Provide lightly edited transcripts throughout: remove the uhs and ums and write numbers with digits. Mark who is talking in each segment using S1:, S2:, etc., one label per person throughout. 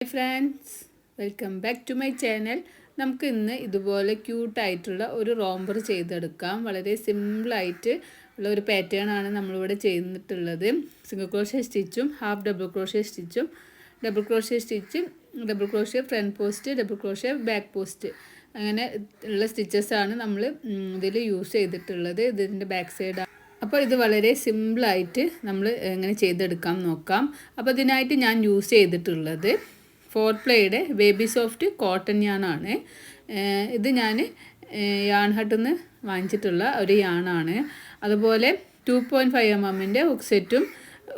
S1: Hi friends, welcome back to my channel. നമുക്ക് ഇന്ന് ഇതുപോലെ ക്യൂട്ടായിട്ടുള്ള ഒരു റോംബർ ചെയ്തെടുക്കാം. വളരെ സിമ്പിളായിട്ട് ഉള്ള ഒരു പാറ്റേൺ ആണ് നമ്മളിവിടെ ചെയ്തിട്ടുള്ളത്. സിംഗിൾ ക്രോഷ്യ സ്റ്റിച്ചും ഹാഫ് ഡബിൾ ക്രോഷ്യ സ്റ്റിച്ചും, double crochet stitch, double crochet front post, double crochet back post, അങ്ങനെ ഉള്ള സ്റ്റിച്ചസാണ് നമ്മൾ ഇതിൽ യൂസ് ചെയ്തിട്ടുള്ളത്. ഇതിൻ്റെ ബാക്ക് സൈഡ്. അപ്പോൾ ഇത് വളരെ സിമ്പിളായിട്ട് നമ്മൾ എങ്ങനെ ചെയ്തെടുക്കാം നോക്കാം. അപ്പോൾ ഇതിനായിട്ട് ഞാൻ യൂസ് ചെയ്തിട്ടുള്ളത് 4 പ്ലേയുടെ ബേബി സോഫ്റ്റ് കോട്ടൺ യാണാണ്. ഇത് ഞാൻ യാൺ ഹട്ടിൽ നിന്ന് വാങ്ങിച്ചിട്ടുള്ള ഒരു യാണാണ്. അതുപോലെ 2.5 mm ഹുക്ക് സെറ്റും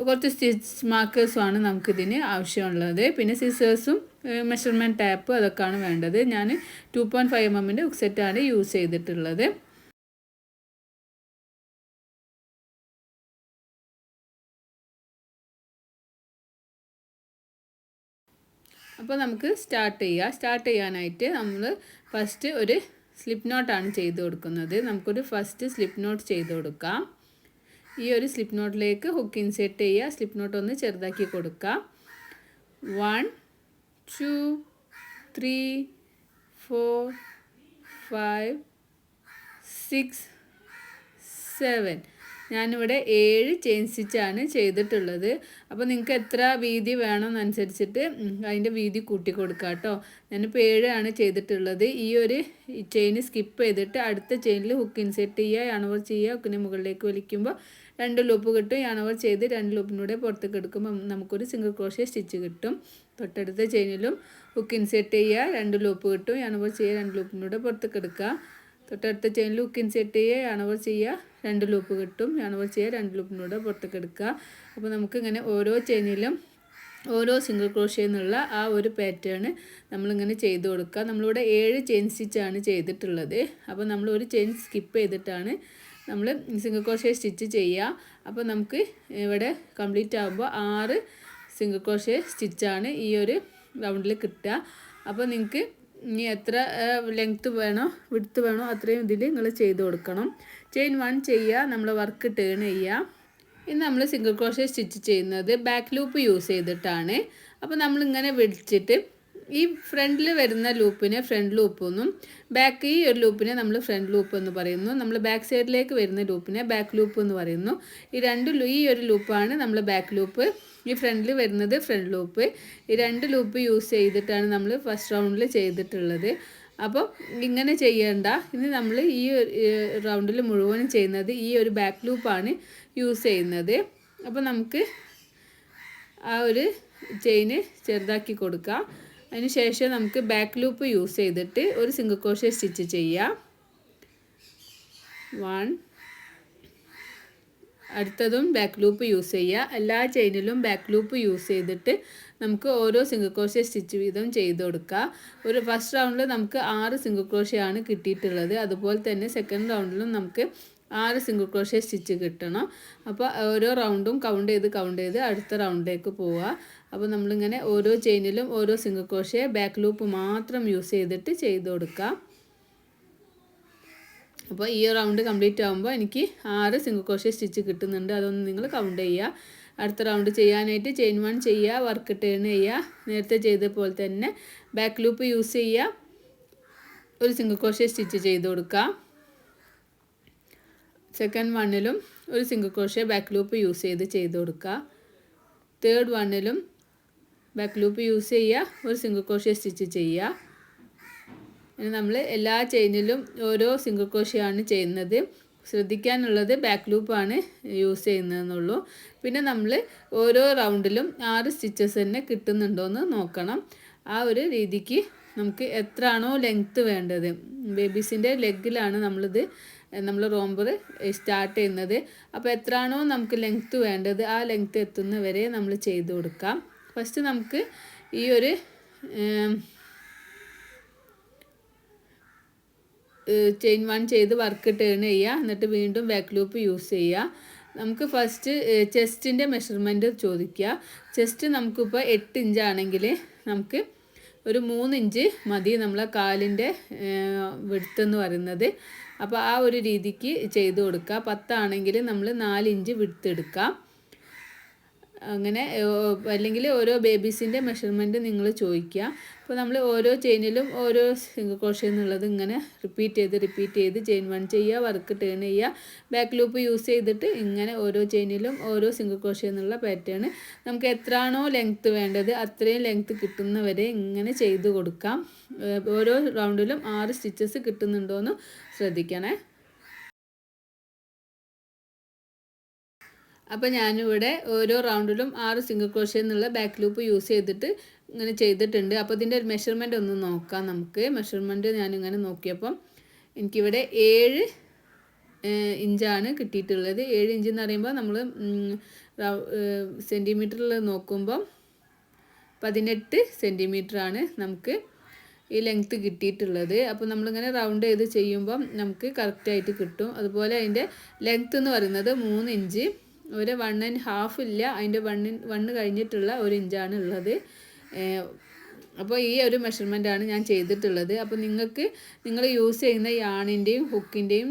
S1: കുറച്ച് സ്റ്റിച്ച് മാർക്കേഴ്സുമാണ് നമുക്കിതിന് ആവശ്യമുള്ളത്. പിന്നെ സിസേഴ്സും മെഷർമെൻറ്റ് ടാപ്പ് അതൊക്കെയാണ് വേണ്ടത്. ഞാൻ 2.5 mm ഹുക്ക് സെറ്റാണ് യൂസ് ചെയ്തിട്ടുള്ളത്. അപ്പോൾ നമുക്ക് സ്റ്റാർട്ട് ചെയ്യാനായിട്ട് നമ്മൾ ഫസ്റ്റ് ഒരു സ്ലിപ്പ് നോട്ടാണ് ചെയ്ത് കൊടുക്കുന്നത്. നമുക്കൊരു ഫസ്റ്റ് സ്ലിപ്പ് നോട്ട് ചെയ്ത് കൊടുക്കാം. ഈ ഒരു സ്ലിപ്പ് നോട്ടിലേക്ക് ഹുക്ക് ഇൻസേർട്ട് ചെയ്യുക. സ്ലിപ്പ് നോട്ട് ഒന്ന് ചെറുതാക്കി കൊടുക്കുക. 1 2 3 4 5 6 7. ഞാനിവിടെ 7 ചെയിൻ സ്റ്റിച്ചാണ് ചെയ്തിട്ടുള്ളത്. അപ്പോൾ നിങ്ങൾക്ക് എത്ര വീതി വേണമെന്നനുസരിച്ചിട്ട് അതിൻ്റെ വീതി കൂട്ടി കൊടുക്കുക കേട്ടോ. ഞാനിപ്പോൾ 7 ആണ് ചെയ്തിട്ടുള്ളത്. ഈ ഒരു ചെയിൻ സ്കിപ്പ് ചെയ്തിട്ട് അടുത്ത ചെയിനിൽ ഹുക്ക് ഇൻസേർട്ട് ചെയ്യുക, യാണോവർ ചെയ്യുക. ഹുക്കിനെ മുകളിലേക്ക് വലിക്കുമ്പോൾ 2 ലൂപ്പ് കിട്ടും. യാണോവർ ചെയ്ത് 2 ലൂപ്പിനൂടെ പുറത്തേക്ക് എടുക്കുമ്പോൾ നമുക്കൊരു സിംഗിൾ ക്രോഷ്യ സ്റ്റിച്ച് കിട്ടും. തൊട്ടടുത്ത ചെയിനിലും ഹുക്ക് ഇൻസേർട്ട് ചെയ്യുക, 2 ലൂപ്പ് കിട്ടും. യാണോവർ ചെയ്യുക, 2 ലൂപ്പിനൂടെ പുറത്തേക്ക് എടുക്കുക. തൊട്ടടുത്ത ചെയിനിൽ ഹുക്ക് ഇൻസേർട്ട് ചെയ്യുക, യാണോവർ ചെയ്യുക, 2 ലൂപ്പ് കിട്ടും. യാണോവർ ചെയ്യുക, 2 ലൂപ്പിനൂടെ പുറത്തേക്ക് എടുക്കുക. അപ്പോൾ നമുക്കിങ്ങനെ ഓരോ ചെയിനിലും ഓരോ സിംഗിൾ ക്രോഷ്യ എന്നുള്ള ആ ഒരു പാറ്റേൺ നമ്മളിങ്ങനെ ചെയ്ത് കൊടുക്കുക. നമ്മളിവിടെ 7 ചെയിൻ സ്റ്റിച്ചാണ് ചെയ്തിട്ടുള്ളത്. അപ്പോൾ നമ്മൾ ഒരു ചെയിൻ സ്കിപ്പ് ചെയ്തിട്ടാണ് നമ്മൾ സിംഗിൾ ക്രോഷ്യ സ്റ്റിച്ച് ചെയ്യുക. അപ്പോൾ നമുക്ക് ഇവിടെ കംപ്ലീറ്റ് ആകുമ്പോൾ 6 സിംഗിൾ ക്രോഷ്യ സ്റ്റിച്ചാണ് ഈ ഒരു റൗണ്ടിൽ കിട്ടുക. അപ്പോൾ നിങ്ങൾക്ക് ഇനി എത്ര ലെങ്ത്ത് വേണോ വിഡ്ത്ത് വേണോ അത്രയും ഇതിൽ നിങ്ങൾ ചെയ്ത് കൊടുക്കണം. ചെയിൻ 1 ചെയ്യുക, നമ്മൾ വർക്ക് ടേൺ ചെയ്യുക. ഇനി നമ്മൾ സിംഗിൾ ക്രോഷ്യ സ്റ്റിച്ച് ചെയ്യുന്നത് ബാക്ക് ലൂപ്പ് യൂസ് ചെയ്തിട്ടാണ്. അപ്പോൾ നമ്മളിങ്ങനെ വിളിച്ചിട്ട് ഈ ഫ്രണ്ടിൽ വരുന്ന ലൂപ്പിനെ ഫ്രണ്ട് ലൂപ്പ് എന്നും ഈ ഒരു ലൂപ്പിനെ നമ്മൾ ഫ്രണ്ട് ലൂപ്പ് എന്ന് പറയുന്നു. നമ്മൾ ബാക്ക് സൈഡിലേക്ക് വരുന്ന ലൂപ്പിനെ ബാക്ക് ലൂപ്പ് എന്ന് പറയുന്നു. ഈ ഒരു ലൂപ്പാണ് നമ്മൾ ബാക്ക് ലൂപ്പ്, ഈ ഫ്രണ്ടിൽ വരുന്നത് ഫ്രണ്ട് ലൂപ്പ്. ഈ 2 ലൂപ്പ് യൂസ് ചെയ്തിട്ടാണ് നമ്മൾ ഫസ്റ്റ് റൗണ്ടിൽ ചെയ്തിട്ടുള്ളത്. അപ്പോൾ ഇങ്ങനെ ചെയ്യേണ്ട. ഇനി നമ്മൾ ഈ റൗണ്ടിൽ മുഴുവനും ചെയ്യുന്നത് ഈ ഒരു ബാക്ക് ലൂപ്പാണ് യൂസ് ചെയ്യുന്നത്. അപ്പോൾ നമുക്ക് ആ ഒരു ചെയിന് ചെറുതാക്കി കൊടുക്കാം. അതിന് ശേഷം നമുക്ക് ബാക്ക് ലൂപ്പ് യൂസ് ചെയ്തിട്ട് ഒരു സിംഗിൾ ക്രോഷ്യ സ്റ്റിച്ച് ചെയ്യാം. 1. അടുത്തതും ബാക്ക് ലൂപ്പ് യൂസ് ചെയ്യുക. എല്ലാ ചെയിനിലും ബാക്ക് ലൂപ്പ് യൂസ് ചെയ്തിട്ട് നമുക്ക് ഓരോ സിംഗിൾ ക്രോഷ്യ സ്റ്റിച്ച് വീതം ചെയ്ത് കൊടുക്കുക. ഒരു ഫസ്റ്റ് റൗണ്ടിൽ നമുക്ക് 6 സിംഗിൾ ക്രോഷ്യ ആണ് കിട്ടിയിട്ടുള്ളത്. അതുപോലെ തന്നെ സെക്കൻഡ് റൗണ്ടിലും നമുക്ക് 6 സിംഗിൾ ക്രോഷ്യ സ്റ്റിച്ച് കിട്ടണം. അപ്പോൾ ഓരോ റൗണ്ടും കൗണ്ട് ചെയ്ത് അടുത്ത റൗണ്ടിലേക്ക് പോവുക. അപ്പോൾ നമ്മളിങ്ങനെ ഓരോ ചെയിനിലും ഓരോ സിംഗിൾ ക്രോഷ്യ ബാക്ക് ലൂപ്പ് മാത്രം യൂസ് ചെയ്തിട്ട് ചെയ്ത് കൊടുക്കുക. അപ്പോൾ ഈ റൗണ്ട് കംപ്ലീറ്റ് ആകുമ്പോൾ എനിക്ക് 6 സിംഗിൾ ക്രോഷ്യ സ്റ്റിച്ച് കിട്ടുന്നുണ്ട്. അതൊന്ന് നിങ്ങൾ കൗണ്ട് ചെയ്യുക. അടുത്ത റൗണ്ട് ചെയ്യാനായിട്ട് ചെയിൻ 1 ചെയ്യുക, വർക്ക് ടേൺ ചെയ്യുക. നേരത്തെ ചെയ്ത പോലെ തന്നെ ബാക്ക് ലൂപ്പ് യൂസ് ചെയ്യുക, ഒരു സിംഗിൾ ക്രോഷ്യ സ്റ്റിച്ച് ചെയ്ത് കൊടുക്കുക. സെക്കൻഡ് വണ്ണിലും ഒരു single crochet back loop use ചെയ്ത് കൊടുക്കുക. തേർഡ് വണ്ണിലും ബാക്ക് ലൂപ്പ് യൂസ് ചെയ്യുക, ഒരു സിംഗിൾ ക്രോഷ്യ സ്റ്റിച്ച് ചെയ്യുക. ഇനി നമ്മൾ എല്ലാ ചെയിനിലും ഓരോ സിംഗിൾ ക്രോഷ്യ ആണ് ചെയ്യുന്നത്. ശ്രദ്ധിക്കാനുള്ളത് ബാക്ക് ലൂപ്പാണ് യൂസ് ചെയ്യുന്നതെന്നുള്ളൂ. പിന്നെ നമ്മൾ ഓരോ റൗണ്ടിലും 6 സ്റ്റിച്ചസ് തന്നെ കിട്ടുന്നുണ്ടോയെന്ന് നോക്കണം. ആ ഒരു രീതിക്ക് നമുക്ക് എത്രയാണോ ലെങ്ത്ത് വേണ്ടത്, ബേബീസിൻ്റെ ലെഗിലാണ് നമ്മൾ റോംബർ സ്റ്റാർട്ട് ചെയ്യുന്നത്. അപ്പോൾ എത്രയാണോ നമുക്ക് ലെങ്ത്ത് വേണ്ടത് ആ ലെങ്ത്ത് എത്തുന്നവരെ നമ്മൾ ചെയ്ത് കൊടുക്കാം. ഫസ്റ്റ് നമുക്ക് ഈ ഒരു ചെയിൻ 1 ചെയ്ത് വർക്ക് ടേൺ ചെയ്യുക. എന്നിട്ട് വീണ്ടും ബാക്ക് ലൂപ്പ് യൂസ് ചെയ്യുക. നമുക്ക് ഫസ്റ്റ് ചെസ്റ്റിൻ്റെ മെഷർമെൻറ്റ് ചോദിക്കുക. ചെസ്റ്റ് നമുക്കിപ്പോൾ 8 ഇഞ്ചാണെങ്കിൽ നമുക്ക് ഒരു 3 ഇഞ്ച് മതി നമ്മളെ കാലിൻ്റെ വിഡ്ത്ത് എന്ന് പറയുന്നത്. അപ്പോൾ ആ ഒരു രീതിക്ക് ചെയ്ത് കൊടുക്കുക. 10 ആണെങ്കിൽ നമ്മൾ 4 ഇഞ്ച് വിഡ്ത്ത് എടുക്കാം. അങ്ങനെ അല്ലെങ്കിൽ ഓരോ ബേബീസിൻ്റെ മെഷർമെൻറ്റ് നിങ്ങൾ ചോദിക്കുക. അപ്പോൾ നമ്മൾ ഓരോ ചെയിനിലും ഓരോ സിംഗിൾ ക്രോഷേ എന്നുള്ളത് ഇങ്ങനെ റിപ്പീറ്റ് ചെയ്ത് ചെയിൻ 1 ചെയ്യുക, വർക്ക് ടേൺ ചെയ്യുക, ബാക്ക് ലൂപ്പ് യൂസ് ചെയ്തിട്ട് ഇങ്ങനെ ഓരോ ചെയിനിലും ഓരോ സിംഗിൾ ക്രോഷേ എന്നുള്ള പാറ്റേൺ നമുക്ക് എത്രയാണോ ലെങ്ത്ത് വേണ്ടത് അത്രയും ലെങ്ത്ത് കിട്ടുന്നവരെ ഇങ്ങനെ ചെയ്ത് കൊടുക്കാം. ഓരോ റൗണ്ടിലും 6 സ്റ്റിച്ചസ് കിട്ടുന്നുണ്ടോയെന്ന് ശ്രദ്ധിക്കണേ. അപ്പോൾ ഞാനിവിടെ ഓരോ റൗണ്ടിലും 6 സിംഗിൾ ക്രോഷേ എന്നുള്ള ബാക്ക് ലൂപ്പ് യൂസ് ചെയ്തിട്ട് ഇങ്ങനെ ചെയ്തിട്ടുണ്ട്. അപ്പോൾ ഇതിൻ്റെ ഒരു മെഷർമെൻറ്റ് ഒന്ന് നോക്കാം നമുക്ക്. മെഷർമെൻറ്റ് ഞാനിങ്ങനെ നോക്കിയപ്പം എനിക്കിവിടെ 7 ഇഞ്ചാണ് കിട്ടിയിട്ടുള്ളത്. 7 ഇഞ്ച് എന്ന് പറയുമ്പോൾ നമ്മൾ സെൻറ്റിമീറ്ററിൽ നോക്കുമ്പം 18 സെൻറ്റിമീറ്ററാണ് നമുക്ക് ഈ ലെങ്ത്ത് കിട്ടിയിട്ടുള്ളത്. അപ്പോൾ നമ്മളിങ്ങനെ റൗണ്ട് ചെയ്ത് ചെയ്യുമ്പം നമുക്ക് കറക്റ്റായിട്ട് കിട്ടും. അതുപോലെ അതിൻ്റെ ലെങ്ത്ത് എന്ന് പറയുന്നത് 3 ഇഞ്ച്, ഒരു 1.5 ഇല്ല, അതിൻ്റെ 1 കഴിഞ്ഞിട്ടുള്ള 1 ഇഞ്ചാണ് ഉള്ളത്. അപ്പോൾ ഈ ഒരു മെഷർമെൻറ്റാണ് ഞാൻ ചെയ്തിട്ടുള്ളത്. അപ്പോൾ നിങ്ങൾ യൂസ് ചെയ്യുന്ന യാണിൻ്റെയും ഹുക്കിൻ്റെയും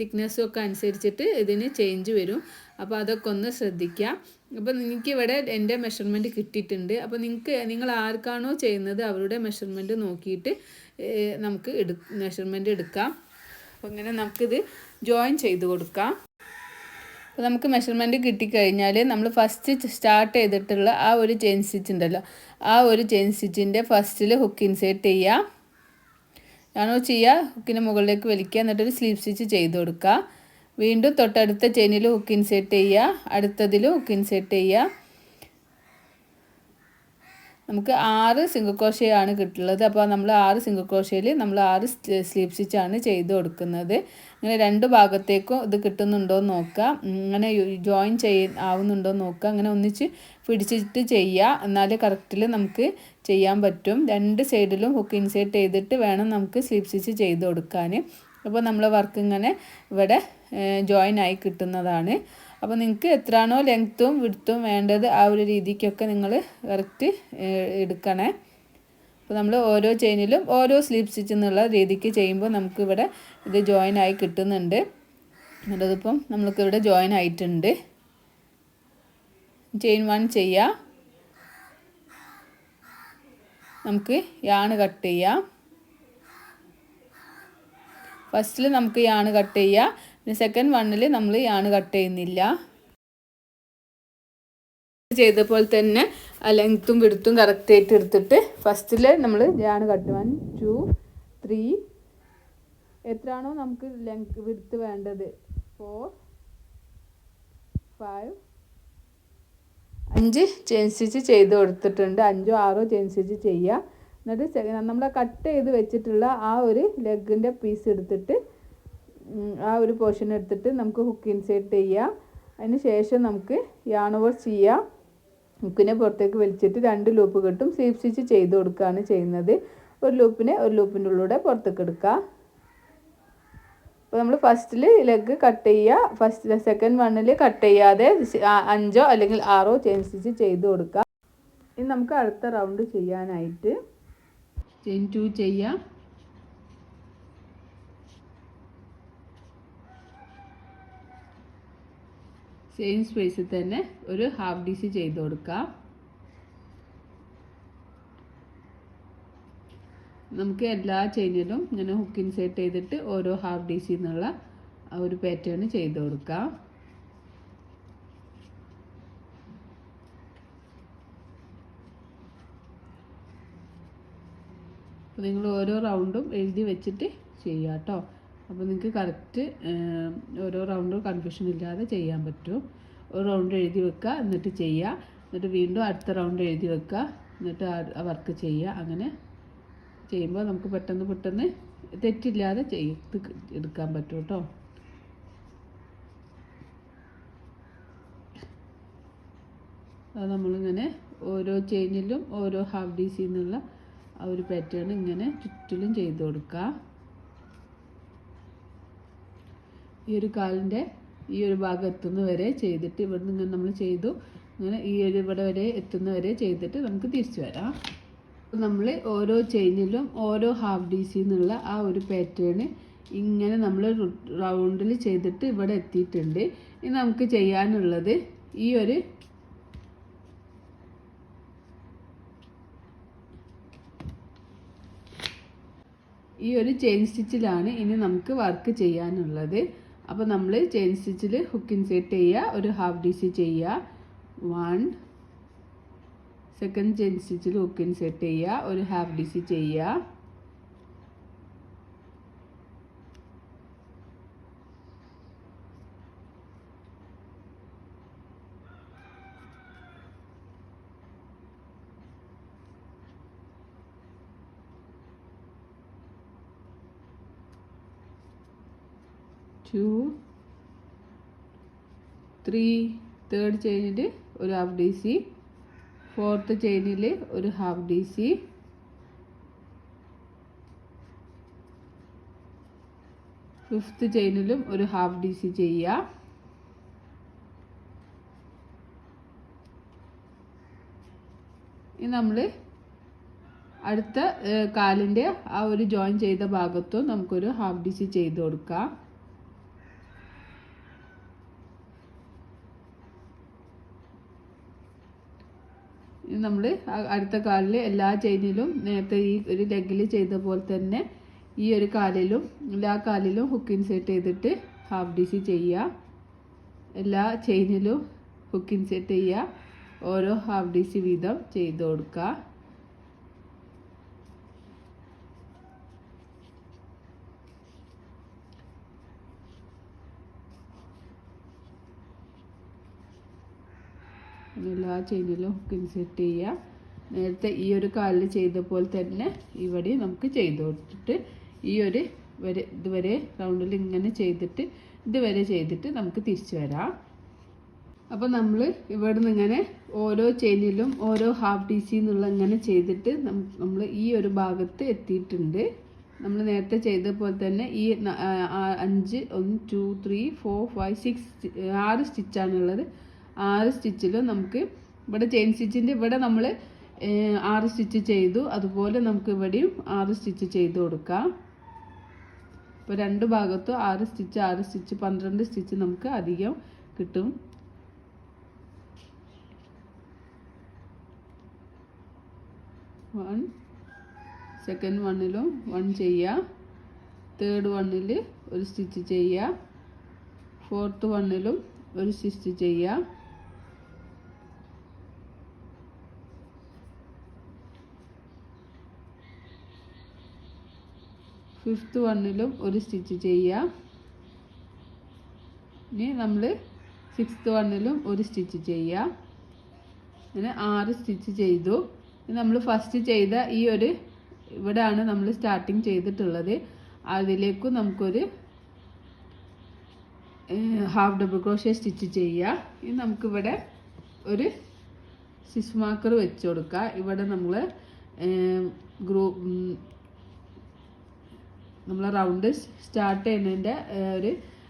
S1: തിക്നെസ്സും ഒക്കെ അനുസരിച്ചിട്ട് ഇതിന് ചേഞ്ച് വരും. അപ്പോൾ അതൊക്കെ ഒന്ന് ശ്രദ്ധിക്കുക. അപ്പോൾ എനിക്കിവിടെ എൻ്റെ മെഷർമെൻറ്റ് കിട്ടിയിട്ടുണ്ട്. അപ്പോൾ നിങ്ങൾ ആർക്കാണോ ചെയ്യുന്നത് അവരുടെ മെഷർമെൻറ്റ് നോക്കിയിട്ട് നമുക്ക് മെഷർമെൻറ്റ് എടുക്കാം. അപ്പോൾ ഇങ്ങനെ നമുക്കിത് ജോയിൻ ചെയ്ത് കൊടുക്കാം. അപ്പോൾ നമുക്ക് മെഷർമെൻറ്റ് കിട്ടിക്കഴിഞ്ഞാൽ നമ്മൾ ഫസ്റ്റ് സ്റ്റാർട്ട് ചെയ്തിട്ടുള്ള ആ ഒരു ചെയിൻ സ്റ്റിച്ച് ഉണ്ടല്ലോ, ആ ഒരു ചെയിൻ സ്റ്റിച്ചിൻ്റെ ഫസ്റ്റിൽ ഹുക്ക് ഇൻസേർട്ട് ചെയ്യുക, ഹുക്കിന് മുകളിലേക്ക് വലിക്കുക, എന്നിട്ടൊരു സ്ലീവ് സ്റ്റിച്ച് ചെയ്ത് കൊടുക്കുക. വീണ്ടും തൊട്ടടുത്ത ചെയിനിൽ ഹുക്ക് ഇൻസേർട്ട് ചെയ്യുക, അടുത്തതിൽ ഹുക്ക് ഇൻസേർട്ട് ചെയ്യുക. നമുക്ക് 6 സിംഗിൾ ക്രോഷേ ആണ് കിട്ടുള്ളത്. അപ്പോൾ നമ്മൾ 6 സിംഗിൾ ക്രോഷേയിൽ നമ്മൾ 6 സ്ലീവ് സ്റ്റിച്ചാണ് ചെയ്ത് കൊടുക്കുന്നത്. ഇങ്ങനെ 2 ഭാഗത്തേക്കും ഇത് കിട്ടുന്നുണ്ടോ എന്ന് നോക്കുക, ഇങ്ങനെ ജോയിൻ ആവുന്നുണ്ടോ എന്ന് നോക്കുക. അങ്ങനെ ഒന്നിച്ച് പിടിച്ചിട്ട് ചെയ്യുക, എന്നാലേ കറക്റ്റിൽ നമുക്ക് ചെയ്യാൻ പറ്റും. 2 സൈഡിലും ഹുക്ക് ഇൻസേർട്ട് ചെയ്തിട്ട് വേണം നമുക്ക് സ്ലീവ് സ്റ്റിച്ച് ചെയ്ത് കൊടുക്കാൻ. അപ്പോൾ നമ്മളെ വർക്ക് ഇങ്ങനെ ഇവിടെ ജോയിൻ ആയി കിട്ടുന്നതാണ്. അപ്പോൾ നിങ്ങൾക്ക് എത്രയാണോ ലെങ്ത്തും വിഡ്ത്തും വേണ്ടത് ആ ഒരു രീതിക്കൊക്കെ നിങ്ങൾ കറക്റ്റ് എടുക്കണേ. അപ്പോൾ നമ്മൾ ഓരോ ചെയിനിലും ഓരോ സ്ലീവ് സ്റ്റിച്ച് എന്നുള്ള രീതിക്ക് ചെയ്യുമ്പോൾ നമുക്കിവിടെ ഇത് ജോയിൻ ആയി കിട്ടുന്നുണ്ട്. അതിപ്പം നമ്മൾക്കിവിടെ ജോയിൻ ആയിട്ടുണ്ട്. ചെയിൻ 1 ചെയ്യുക, നമുക്ക് യാണ് കട്ട് ചെയ്യാം. ഫസ്റ്റിൽ നമുക്ക് യാണ് കട്ട് ചെയ്യുക, പിന്നെ സെക്കൻഡ് 1ൽ നമ്മൾ യാണ് കട്ട് ചെയ്യുന്നില്ല. ചെയ്തപ്പോൾ തന്നെ ആ ലെങ്ത്തും വിഡ്ത്തും കറക്റ്റായിട്ട് എടുത്തിട്ട് ഫസ്റ്റിൽ നമ്മൾ യാണ് കട്ട് 1 2 3 എത്രയാണോ നമുക്ക് ലെങ്ത് വിഡ്ത്ത് വേണ്ടത് 4 5 5 ചെയിൻ സ്റ്റിച്ച് ചെയ്ത് കൊടുത്തിട്ടുണ്ട്. 5ഓ 6ഓ ചെയിൻ സ്റ്റിച്ച് ചെയ്യുക. എന്നിട്ട് നമ്മൾ കട്ട് ചെയ്ത് വെച്ചിട്ടുള്ള ആ ഒരു ലെഗിൻ്റെ പീസ് എടുത്തിട്ട് ആ ഒരു പോർഷൻ എടുത്തിട്ട് നമുക്ക് ഹുക്ക് ഇൻസേർട്ട് ചെയ്യുക. അതിന് ശേഷം നമുക്ക് യാൺ ഓവർ ചെയ്യുക. ഹുക്കിനെ പുറത്തേക്ക് വലിച്ചിട്ട് 2 ലൂപ്പ് കിട്ടും. സ്ലീവ് സ്റ്റിച്ച് ചെയ്ത് കൊടുക്കുകയാണ് ചെയ്യുന്നത്. ഒരു ലൂപ്പിൻ്റെ ഉള്ളിലൂടെ പുറത്തേക്ക് എടുക്കുക. അപ്പോൾ നമ്മൾ ഫസ്റ്റിൽ ലെഗ് കട്ട് ചെയ്യുക, സെക്കൻഡ് 1ൽ കട്ട് ചെയ്യാതെ 5ഓ അല്ലെങ്കിൽ 6ഓ ചെയിൻ സ്റ്റിച്ച് ചെയ്ത് കൊടുക്കുക. ഇനി നമുക്ക് അടുത്ത റൗണ്ട് ചെയ്യാനായിട്ട് ചെയിൻ 2 ചെയ്യാം. സെയിം സ്പേസിൽ തന്നെ ഒരു ഹാഫ് DC ചെയ്ത് കൊടുക്കാം. നമുക്ക് എല്ലാ ചെയിനിലും ഇങ്ങനെ ഹുക്ക് ഇൻസേർട്ട് ചെയ്തിട്ട് ഓരോ ഹാഫ് DC എന്നുള്ള ആ ഒരു പാറ്റേൺ ചെയ്ത് കൊടുക്കാം. അപ്പോൾ നിങ്ങൾ ഓരോ റൗണ്ടും എഴുതി വെച്ചിട്ട് ചെയ്യുക കേട്ടോ. അപ്പോൾ നിങ്ങൾക്ക് കറക്റ്റ് ഓരോ റൗണ്ടും കൺഫ്യൂഷൻ ഇല്ലാതെ ചെയ്യാൻ പറ്റും. ഒരു റൗണ്ട് എഴുതി വെക്കുക, എന്നിട്ട് ചെയ്യുക, എന്നിട്ട് വീണ്ടും അടുത്ത റൗണ്ട് എഴുതി വെക്കുക, എന്നിട്ട് ആ വർക്ക് ചെയ്യുക. അങ്ങനെ ചെയ്യുമ്പോൾ നമുക്ക് പെട്ടെന്ന് തെറ്റില്ലാതെ ചെയ്ത് എടുക്കാൻ പറ്റും കേട്ടോ. അത് നമ്മളിങ്ങനെ ഓരോ ചെയിനിലും ഓരോ ഹാഫ് DC എന്നുള്ള ആ ഒരു പാറ്റേൺ ഇങ്ങനെ ചുറ്റിലും ചെയ്ത് കൊടുക്കുക. ഈ ഒരു കാലിൻ്റെ ഈ ഒരു ഭാഗം എത്തുന്നവരെ ചെയ്തിട്ട് ഇവിടുന്ന് ഇങ്ങനെ നമ്മൾ ചെയ്തു, ഇങ്ങനെ ഈ ഒരു ഇവിടെ വരെ എത്തുന്നവരെ ചെയ്തിട്ട് നമുക്ക് തിരിച്ചു വരാം. നമ്മൾ ഓരോ ചെയിനിലും ഓരോ ഹാഫ് DC എന്നുള്ള ആ ഒരു പാറ്റേൺ ഇങ്ങനെ നമ്മൾ റൗണ്ടിൽ ചെയ്തിട്ട് ഇവിടെ എത്തിയിട്ടുണ്ട്. ഇനി നമുക്ക് ചെയ്യാനുള്ളത് ഈ ഒരു ചെയിൻ സ്റ്റിച്ചിലാണ് ഇനി നമുക്ക് വർക്ക് ചെയ്യാനുള്ളത്. അപ്പോൾ നമ്മൾ ചെയിൻ സ്റ്റിച്ചിൽ ഹുക്ക് ഇൻസേർട്ട് ചെയ്യുക, ഒരു ഹാഫ് DC ചെയ്യുക. 1 സെക്കൻഡ് ചെയിൻ സ്റ്റിച്ചിൽ ഹുക്ക് ഇൻസേർട്ട് ചെയ്യുക, ഒരു ഹാഫ് DC ചെയ്യുക. തേർഡ് ചെയിനിൽ ഒരു ഹാഫ് DC, ഫോർത്ത് ചെയിനിൽ ഒരു ഹാഫ് DC, ഫിഫ്ത്ത് ചെയിനിലും ഒരു ഹാഫ് DC ചെയ്യുക. ഇനി നമ്മൾ അടുത്ത കാലിൻ്റെ ആ ഒരു ജോയിൻ ചെയ്ത ഭാഗത്തും നമുക്കൊരു ഹാഫ് DC ചെയ്ത് കൊടുക്കാം. നമ്മൾ അടുത്ത കാലിൽ എല്ലാ ചെയിനിലും നേരത്തെ ഈ ഒരു ലെഗിൽ ചെയ്ത പോലെ തന്നെ ഈ ഒരു കാലിലും എല്ലാ കാലിലും ഹുക്ക് ഇൻസേർട്ട് ചെയ്തിട്ട് ഹാഫ് DC ചെയ്യുക. എല്ലാ ചെയിനിലും ഹുക്ക് ഇൻസേർട്ട് ചെയ്യുക, ഓരോ ഹാഫ് DC വീതം ചെയ്ത് കൊടുക്കുക. എല്ലാ ചെയിനിലും ഹുക്ക് ഇൻസേർട്ട് ചെയ്യുക. നേരത്തെ ഈ ഒരു കാലിൽ ചെയ്ത പോലെ തന്നെ ഇവിടെ നമുക്ക് ചെയ്ത് കൊടുത്തിട്ട് ഈ ഒരു ഇതുവരെ റൗണ്ടിൽ ഇങ്ങനെ ചെയ്തിട്ട് ഇതുവരെ ചെയ്തിട്ട് നമുക്ക് തിരിച്ചു വരാം. അപ്പോൾ നമ്മൾ ഇവിടെ നിന്ന് ഇങ്ങനെ ഓരോ ചെയിനിലും ഓരോ ഹാഫ് DC എന്നുള്ള ഇങ്ങനെ ചെയ്തിട്ട് നമ്മൾ ഈ ഒരു ഭാഗത്ത് എത്തിയിട്ടുണ്ട്. നമ്മൾ നേരത്തെ ചെയ്ത പോലെ തന്നെ ഈ 5 1 2 3 4 5 6 6 സ്റ്റിച്ചാണുള്ളത്. 6 സ്റ്റിച്ചിലും നമുക്ക് ഇവിടെ ചെയിൻ സ്റ്റിച്ചിൻ്റെ ഇവിടെ നമ്മൾ 6 സ്റ്റിച്ച് ചെയ്തു, അതുപോലെ നമുക്ക് ഇവിടെയും 6 സ്റ്റിച്ച് ചെയ്ത് കൊടുക്കാം. ഇപ്പോൾ രണ്ട് ഭാഗത്തും 6 സ്റ്റിച്ച് 6 സ്റ്റിച്ച് 12 സ്റ്റിച്ച് നമുക്ക് അധികം കിട്ടും. സെക്കൻഡ് വണ്ണിലും 1 ചെയ്യുക, തേർഡ് വണ്ണിൽ ഒരു സ്റ്റിച്ച് ചെയ്യുക, ഫോർത്ത് വണ്ണിലും ഒരു സ്റ്റിച്ച് ചെയ്യുക, ഫിഫ്ത്ത് വണ്ണിലും ഒരു സ്റ്റിച്ച് ചെയ്യുക. ഇനി നമ്മൾ സിക്സ്ത് വണ്ണിലും ഒരു സ്റ്റിച്ച് ചെയ്യുക. അങ്ങനെ 6 സ്റ്റിച്ച് ചെയ്തു. നമ്മൾ ഫസ്റ്റ് ചെയ്ത ഈ ഒരു ഇവിടെയാണ് നമ്മൾ സ്റ്റാർട്ടിങ് ചെയ്തിട്ടുള്ളത്. അതിലേക്കും നമുക്കൊരു ഹാഫ് ഡബിൾ ക്രോഷ്യ സ്റ്റിച്ച് ചെയ്യുക. ഇനി നമുക്കിവിടെ ഒരു സ്റ്റിച്ച് മാർക്കർ വെച്ച് കൊടുക്കുക. ഇവിടെ നമ്മൾ നമ്മൾ റൗണ്ട് സ്റ്റാർട്ട് ചെയ്യുന്നതിൻ്റെ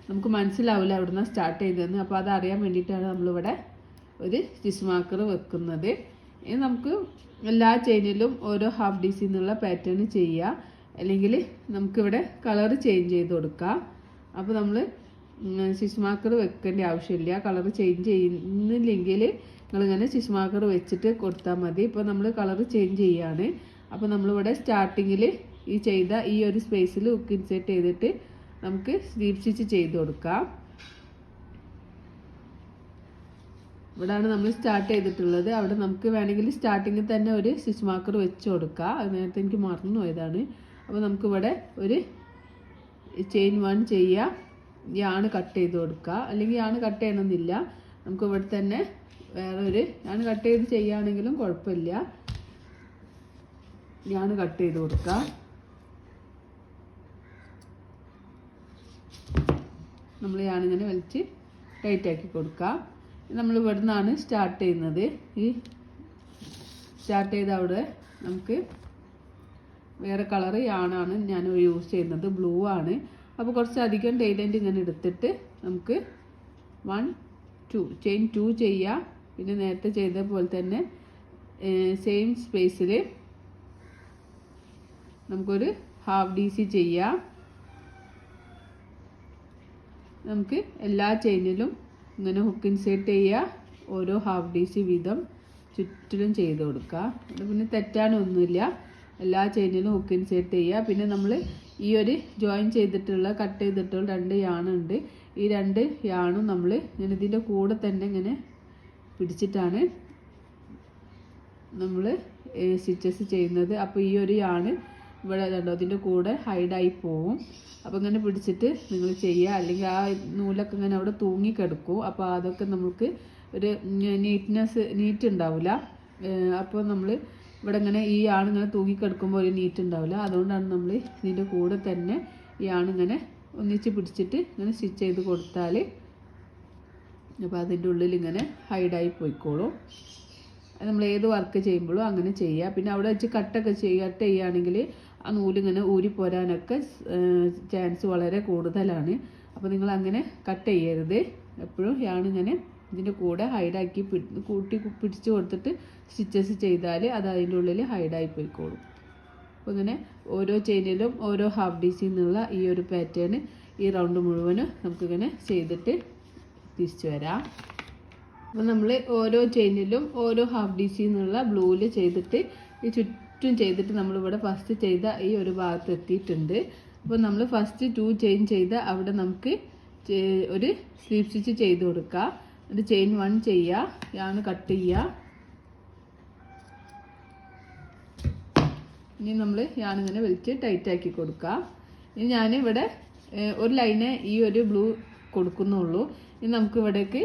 S1: നമുക്ക് മനസ്സിലാവില്ല എവിടെ നിന്നാണ് സ്റ്റാർട്ട് ചെയ്തതെന്ന്. അപ്പോൾ അതറിയാൻ വേണ്ടിയിട്ടാണ് നമ്മളിവിടെ ഒരു സ്റ്റിച്ച് മാർക്കർ വെക്കുന്നത്. ഇനി നമുക്ക് എല്ലാ ചെയിനിലും ഓരോ ഹാഫ് DC എന്നുള്ള പാറ്റേൺ ചെയ്യുക, അല്ലെങ്കിൽ നമുക്കിവിടെ കളർ ചേഞ്ച് ചെയ്ത് കൊടുക്കാം. അപ്പോൾ നമ്മൾ സ്റ്റിച്ച് മാർക്കർ വെക്കേണ്ട ആവശ്യമില്ല. കളർ ചേഞ്ച് ചെയ്യുന്നില്ലെങ്കിൽ നിങ്ങളിങ്ങനെ സ്റ്റിച്ച് മാർക്കർ വെച്ചിട്ട് കൊടുത്താൽ മതി. ഇപ്പോൾ നമ്മൾ കളർ ചേഞ്ച് ചെയ്യുകയാണ്. അപ്പോൾ നമ്മളിവിടെ സ്റ്റാർട്ടിങ്ങിൽ ഈ ചെയ്ത ഈ ഒരു സ്പേസിൽ ഹുക്ക് ഇൻസേർട്ട് ചെയ്തിട്ട് നമുക്ക് സ്ലീവ് സ്റ്റിച്ച് ചെയ്ത് കൊടുക്കാം. ഇവിടെയാണ് നമ്മൾ സ്റ്റാർട്ട് ചെയ്തിട്ടുള്ളത്. അവിടെ നമുക്ക് വേണമെങ്കിൽ സ്റ്റാർട്ടിങ്ങിൽ തന്നെ ഒരു സ്റ്റിച്ച് മാർക്കർ വെച്ച് കൊടുക്കാം. അത് നേരത്തെ എനിക്ക് മറന്നു പോയതാണ്. അപ്പോൾ നമുക്കിവിടെ ഒരു ചെയിൻ 1 ചെയ്യുക, യാണ് കട്ട് ചെയ്ത് കൊടുക്കുക. അല്ലെങ്കിൽ യാണ് കട്ട് ചെയ്യണമെന്നില്ല, നമുക്ക് ഇവിടെ തന്നെ വേറെ ഒരു യാണ് കട്ട് ചെയ്ത് ചെയ്യുകയാണെങ്കിലും കുഴപ്പമില്ല. യാണ് കട്ട് ചെയ്ത് കൊടുക്കുക. നമ്മൾ യാണിങ്ങനെ വലിച്ച് ടൈറ്റാക്കി കൊടുക്കുക. നമ്മൾ ഇവിടെ നിന്നാണ് സ്റ്റാർട്ട് ചെയ്യുന്നത്. ഈ സ്റ്റാർട്ട് ചെയ്ത അവിടെ നമുക്ക് വേറെ കളറ് യാണാണ് ഞാൻ യൂസ് ചെയ്യുന്നത്, ബ്ലൂ ആണ്. അപ്പോൾ കുറച്ചധികം ടൈലൻറ്റ് ഇങ്ങനെ എടുത്തിട്ട് നമുക്ക് 1 2 ചെയിൻ 2 ചെയ്യുക. പിന്നെ നേരത്തെ ചെയ്ത പോലെ തന്നെ സെയിം സ്പേസിൽ നമുക്കൊരു ഹാഫ് DC ചെയ്യാം. നമുക്ക് എല്ലാ ചെയിനിലും ഇങ്ങനെ ഹുക്ക് ഇൻസേർട്ട് ചെയ്യുക, ഓരോ ഹാഫ് ഡി സി വീതം ചുറ്റിലും ചെയ്ത് കൊടുക്കുക. പിന്നെ തെറ്റാനൊന്നുമില്ല. എല്ലാ ചെയിനിലും ഹുക്ക് ഇൻസേർട്ട് ചെയ്യുക. പിന്നെ നമ്മൾ ഈ ഒരു ജോയിൻ ചെയ്തിട്ടുള്ള കട്ട് ചെയ്തിട്ടുള്ള 2 യാണുണ്ട്. ഈ 2 യാണും നമ്മൾ ഇങ്ങനെ ഇതിൻ്റെ കൂടെ തന്നെ ഇങ്ങനെ പിടിച്ചിട്ടാണ് നമ്മൾ സ്റ്റിച്ചസ് ചെയ്യുന്നത്. അപ്പോൾ ഈ ഒരു യാണ് ഇവിടെ കണ്ടോ ഇതിൻ്റെ കൂടെ ഹൈഡായി പോവും. അപ്പോൾ ഇങ്ങനെ പിടിച്ചിട്ട് നിങ്ങൾ ചെയ്യുക. അല്ലെങ്കിൽ ആ നൂലൊക്കെ ഇങ്ങനെ അവിടെ തൂങ്ങിക്കിടക്കും. അപ്പോൾ അതൊക്കെ നമുക്ക് ഒരു നീറ്റ് ഉണ്ടാവില്ല. അപ്പോൾ നമ്മൾ ഇവിടെ ഇങ്ങനെ ഈ ആണിങ്ങനെ തൂങ്ങിക്കിടക്കുമ്പോൾ ഒരു നീറ്റ് ഉണ്ടാവില്ല. അതുകൊണ്ടാണ് നമ്മൾ ഇതിൻ്റെ കൂടെ തന്നെ ഈ ആണിങ്ങനെ ഒന്നിച്ച് പിടിച്ചിട്ട് ഇങ്ങനെ സ്റ്റിച്ച് ചെയ്ത് കൊടുത്താൽ അപ്പോൾ അതിൻ്റെ ഉള്ളിൽ ഇങ്ങനെ ഹൈഡായി പോയിക്കോളും. നമ്മൾ ഏത് വർക്ക് ചെയ്യുമ്പോഴും അങ്ങനെ ചെയ്യുക. പിന്നെ അവിടെ വെച്ച് കട്ട് ചെയ്യുകയാണെങ്കിൽ ആ നൂലിങ്ങനെ ഊരിപ്പോരാനൊക്കെ ചാൻസ് വളരെ കൂടുതലാണ്. അപ്പോൾ നിങ്ങൾ അങ്ങനെ കട്ട് ചെയ്യരുത്. എപ്പോഴും യാണിങ്ങനെ ഇതിൻ്റെ കൂടെ ഹൈഡാക്കി പിടിച്ച് കൊടുത്തിട്ട് സ്റ്റിച്ചസ് ചെയ്താൽ അത് അതിൻ്റെ ഉള്ളിൽ ഹൈഡായി പോയിക്കോളും. അപ്പോൾ ഇങ്ങനെ ഓരോ ചെയിനിലും ഓരോ ഹാഫ് ഡി സി എന്നുള്ള ഈ ഒരു പാറ്റേൺ ഈ റൗണ്ട് മുഴുവനും നമുക്കിങ്ങനെ ചെയ്തിട്ട് തിരിച്ചു വരാം. അപ്പോൾ നമ്മൾ ഓരോ ചെയിനിലും ഓരോ ഹാഫ് ഡി സി എന്നുള്ള ബ്ലൂവിൽ ചെയ്തിട്ട് ഈ ചുറ്റും ചെയ്തിട്ട് നമ്മളിവിടെ ഫസ്റ്റ് ചെയ്ത ഈ ഒരു ഭാഗത്ത് എത്തിയിട്ടുണ്ട്. അപ്പോൾ നമ്മൾ ഫസ്റ്റ് 2 ചെയിൻ ചെയ്ത അവിടെ നമുക്ക് ഒരു സ്ലീവ് സ്റ്റിച്ച് ചെയ്ത് കൊടുക്കുക. ഒരു ചെയിൻ 1 ചെയ്യുക, യാണ് കട്ട് ചെയ്യുക. ഇനി നമ്മൾ യാണിങ്ങനെ വലിച്ച് ടൈറ്റാക്കി കൊടുക്കുക. ഇനി ഞാനിവിടെ ഒരു ലൈനെ ഈ ഒരു ബ്ലൂ കൊടുക്കുന്നുള്ളൂ. ഇനി നമുക്ക് ഇവിടേക്ക്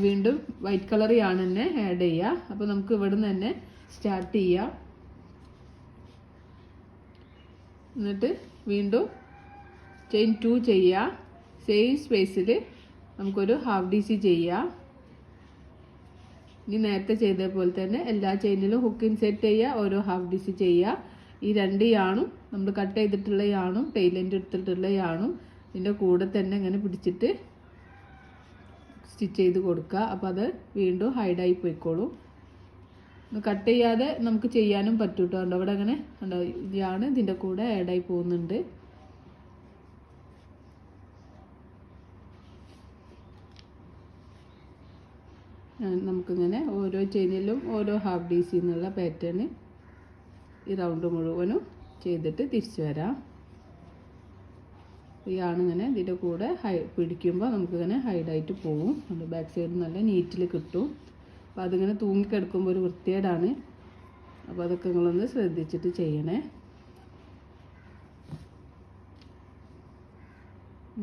S1: വീണ്ടും വൈറ്റ് കളർ യാണ് തന്നെ ആഡ് ചെയ്യുക. അപ്പോൾ നമുക്ക് ഇവിടെ നിന്ന് തന്നെ സ്റ്റാർട്ട് ചെയ്യാം. എന്നിട്ട് വീണ്ടും ചെയിൻ 2 ചെയ്യുക. സെയിം സ്പേസിൽ നമുക്കൊരു ഹാഫ് ഡി സി ചെയ്യാം. ഇനി നേരത്തെ ചെയ്ത പോലെ തന്നെ എല്ലാ ചെയിനിലും ഹുക്ക് ഇൻസേർട്ട് ചെയ്യുക, ഓരോ ഹാഫ് ഡി സി ചെയ്യുക. ഈ 2 യാണും നമ്മൾ കട്ട് ചെയ്തിട്ടുള്ള യാണും ടൈലൻ്റ് എടുത്തിട്ടുള്ള യാണും ഇതിൻ്റെ കൂടെ തന്നെ ഇങ്ങനെ പിടിച്ചിട്ട് സ്റ്റിച്ച് ചെയ്ത് കൊടുക്കുക. അപ്പോൾ അത് വീണ്ടും ഹൈഡായി പോയിക്കോളും. കട്ട് ചെയ്യാതെ നമുക്ക് ചെയ്യാനും പറ്റും കേട്ടോ. കണ്ടോ അവിടെ അങ്ങനെ കണ്ടോ യാണ് ഇതിൻ്റെ കൂടെ ആഡായി പോകുന്നുണ്ട്. നമുക്കിങ്ങനെ ഓരോ ചെയിനിലും ഓരോ ഹാഫ് ഡി സി എന്നുള്ള പാറ്റേൺ ഈ റൗണ്ട് മുഴുവനും ചെയ്തിട്ട് തിരിച്ചു വരാം. ഈ ആണിങ്ങനെ ഇതിൻ്റെ കൂടെ പിടിക്കുമ്പോൾ നമുക്കിങ്ങനെ ഹൈഡായിട്ട് പോവും. നമ്മുടെ ബാക്ക് സൈഡ് നല്ല നീറ്റിൽ കിട്ടും. അപ്പോൾ അതിങ്ങനെ തൂങ്ങിക്കിടക്കുമ്പോൾ ഒരു വൃത്തികേടാണ്. അപ്പോൾ അതൊക്കെ നിങ്ങളൊന്ന് ശ്രദ്ധിച്ചിട്ട് ചെയ്യണേ.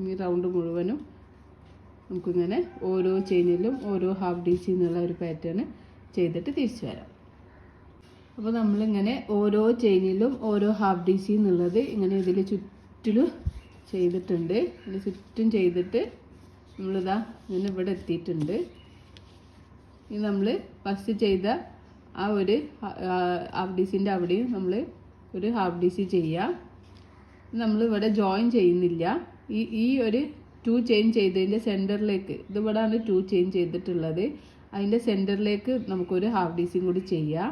S1: ഈ റൗണ്ട് മുഴുവനും നമുക്കിങ്ങനെ ഓരോ ചെയിനിലും ഓരോ ഹാഫ് ഡി സി എന്നുള്ള ഒരു പാറ്റേൺ ചെയ്തിട്ട് തിരിച്ചു വരാം. അപ്പോൾ നമ്മളിങ്ങനെ ഓരോ ചെയിനിലും ഓരോ ഹാഫ് ഡി സി എന്നുള്ളത് ഇങ്ങനെ ഇതിൽ ചുറ്റിലും ചെയ്തിട്ടുണ്ട്. ഇതിന് ചുറ്റും ചെയ്തിട്ട് നമ്മളിതാ ഇങ്ങനെ ഇവിടെ എത്തിയിട്ടുണ്ട്. ഇനി നമ്മൾ ഫസ്റ്റ് ചെയ്ത ആ ഒരു ഹാഫ് ഡി സിൻ്റെ അവിടെയും നമ്മൾ ഒരു ഹാഫ് ഡി സി ചെയ്യാം. നമ്മൾ ഇവിടെ ജോയിൻ ചെയ്യുന്നില്ല. ഈ ഒരു 2 ചെയിൻ ചെയ്തതിൻ്റെ സെൻറ്ററിലേക്ക് ഇതിവിടെയാണ് 2 ചെയിൻ ചെയ്തിട്ടുള്ളത്. അതിൻ്റെ സെൻറ്ററിലേക്ക് നമുക്കൊരു ഹാഫ് ഡി സിയും കൂടി ചെയ്യാം.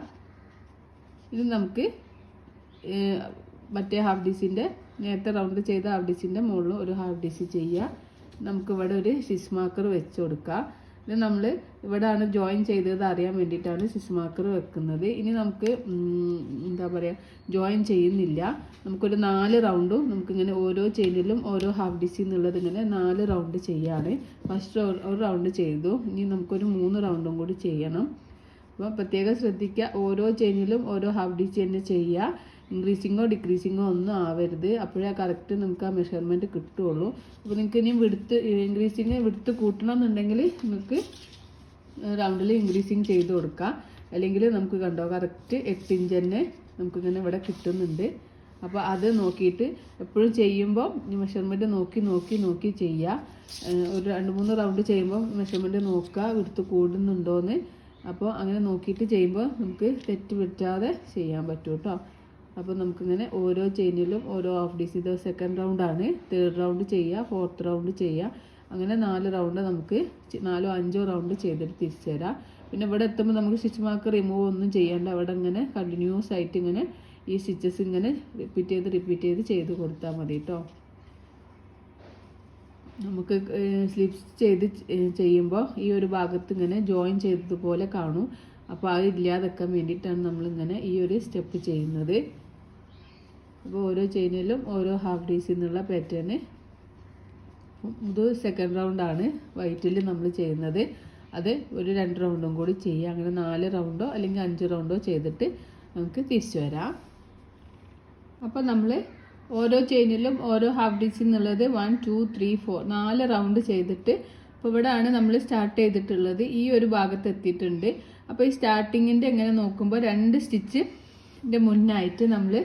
S1: ഇത് നമുക്ക് മറ്റേ ഹാഫ് ഡി സിൻ്റെ നേരത്തെ റൗണ്ട് ചെയ്ത ഹാഫ് ഡി സിൻ്റെ മുകളിൽ ഒരു ഹാഫ് ഡി സി ചെയ്യുക. നമുക്കിവിടെ ഒരു സ്റ്റിച്ച് മാർക്കർ വെച്ച് കൊടുക്കുക. ഇത് നമ്മൾ ഇവിടെയാണ് ജോയിൻ ചെയ്തത് അറിയാൻ വേണ്ടിയിട്ടാണ് സ്റ്റിച്ച് മാർക്കർ വെക്കുന്നത്. ഇനി നമുക്ക് എന്താ പറയുക ജോയിൻ ചെയ്യുന്നില്ല. നമുക്കൊരു 4 റൗണ്ടും നമുക്കിങ്ങനെ ഓരോ ചെയിനിലും ഓരോ ഹാഫ് ഡി സി എന്നുള്ളത് ഇങ്ങനെ 4 റൗണ്ട് ചെയ്യാണ്. ഫസ്റ്റ് ഒരു റൗണ്ട് ചെയ്തു. ഇനി നമുക്കൊരു 3 റൗണ്ടും കൂടി ചെയ്യണം. അപ്പോൾ പ്രത്യേകം ശ്രദ്ധിക്കുക, ഓരോ ചെയിനിലും ഓരോ ഹാഫ് ഡി സി തന്നെ ചെയ്യുക. ഇൻക്രീസിങ്ങോ ഡിക്രീസിങ്ങോ ഒന്നും ആവരുത്. അപ്പോഴേ കറക്റ്റ് നമുക്ക് ആ മെഷർമെൻറ്റ് കിട്ടുള്ളൂ. അപ്പോൾ നിങ്ങൾക്ക് ഇനി ഇൻക്രീസിങ് വിടുത്ത് കൂട്ടണം എന്നുണ്ടെങ്കിൽ നിങ്ങൾക്ക് റൗണ്ടിൽ ഇൻക്രീസിങ് ചെയ്ത് കൊടുക്കാം. അല്ലെങ്കിൽ നമുക്ക് കണ്ടോ കറക്റ്റ് 8 ഇഞ്ച് തന്നെ നമുക്കിങ്ങനെ ഇവിടെ കിട്ടുന്നുണ്ട്. അപ്പോൾ അത് നോക്കിയിട്ട് എപ്പോഴും ചെയ്യുമ്പോൾ മെഷർമെൻറ്റ് നോക്കി ചെയ്യുക. ഒരു 2-3 റൗണ്ട് ചെയ്യുമ്പോൾ മെഷർമെൻറ്റ് നോക്കുക വിടുത്ത് കൂടുന്നുണ്ടോയെന്ന്. അപ്പോൾ അങ്ങനെ നോക്കിയിട്ട് ചെയ്യുമ്പോൾ നമുക്ക് തെറ്റ് പറ്റാതെ ചെയ്യാൻ പറ്റും കേട്ടോ. അപ്പോൾ നമുക്കിങ്ങനെ ഓരോ ചെയിനിലും ഓരോ ഹാഫ് ഡി സി ഇത് സെക്കൻഡ് റൗണ്ടാണ്. 3rd റൗണ്ട് ചെയ്യുക, 4th റൗണ്ട് ചെയ്യുക. അങ്ങനെ 4 റൗണ്ട് നമുക്ക് 4-5 റൗണ്ട് ചെയ്തിട്ട് തിരിച്ചു തരാം. പിന്നെ ഇവിടെ എത്തുമ്പോൾ നമുക്ക് സ്റ്റിച്ച് മാർക്ക് റിമൂവ് ഒന്നും ചെയ്യേണ്ട. അവിടെ ഇങ്ങനെ കണ്ടിന്യൂസ് ആയിട്ട് ഇങ്ങനെ ഈ സ്റ്റിച്ചസ് ഇങ്ങനെ റിപ്പീറ്റ് ചെയ്ത് ചെയ്ത് കൊടുത്താൽ മതി കേട്ടോ. നമുക്ക് സ്ലിപ്സ് ചെയ്ത് ചെയ്യുമ്പോൾ ഈ ഒരു ഭാഗത്ത് ഇങ്ങനെ ജോയിൻ ചെയ്തതുപോലെ കാണും. അപ്പോൾ അത് ഇല്ലാതെക്കാൻ വേണ്ടിയിട്ടാണ് നമ്മളിങ്ങനെ ഈ ഒരു സ്റ്റെപ്പ് ചെയ്യുന്നത്. അപ്പോൾ ഓരോ ചെയിനിലും ഓരോ ഹാഫ് ഡീസിൽ നിന്നുള്ള പാറ്റേൺ. ഇത് സെക്കൻഡ് റൗണ്ടാണ് വൈറ്റിൽ നമ്മൾ ചെയ്യുന്നത്. അത് ഒരു 2 റൗണ്ടും കൂടി ചെയ്യുക. അങ്ങനെ 4 റൗണ്ടോ അല്ലെങ്കിൽ 5 റൗണ്ടോ ചെയ്തിട്ട് നമുക്ക് തിരിച്ചു വരാം. അപ്പോൾ നമ്മൾ ഓരോ ചെയിനിലും ഓരോ ഹാഫ് ഡീസിൽ നിന്നുള്ളത് 1 2 3 4 4 റൗണ്ട് ചെയ്തിട്ട് അപ്പോൾ ഇവിടെയാണ് നമ്മൾ സ്റ്റാർട്ട് ചെയ്തിട്ടുള്ളത്. ഈ ഒരു ഭാഗത്ത് എത്തിയിട്ടുണ്ട്. അപ്പോൾ ഈ സ്റ്റാർട്ടിങ്ങിൻ്റെ എങ്ങനെ നോക്കുമ്പോൾ 2 സ്റ്റിച്ചിൻ്റെ മുന്നായിട്ട് നമ്മൾ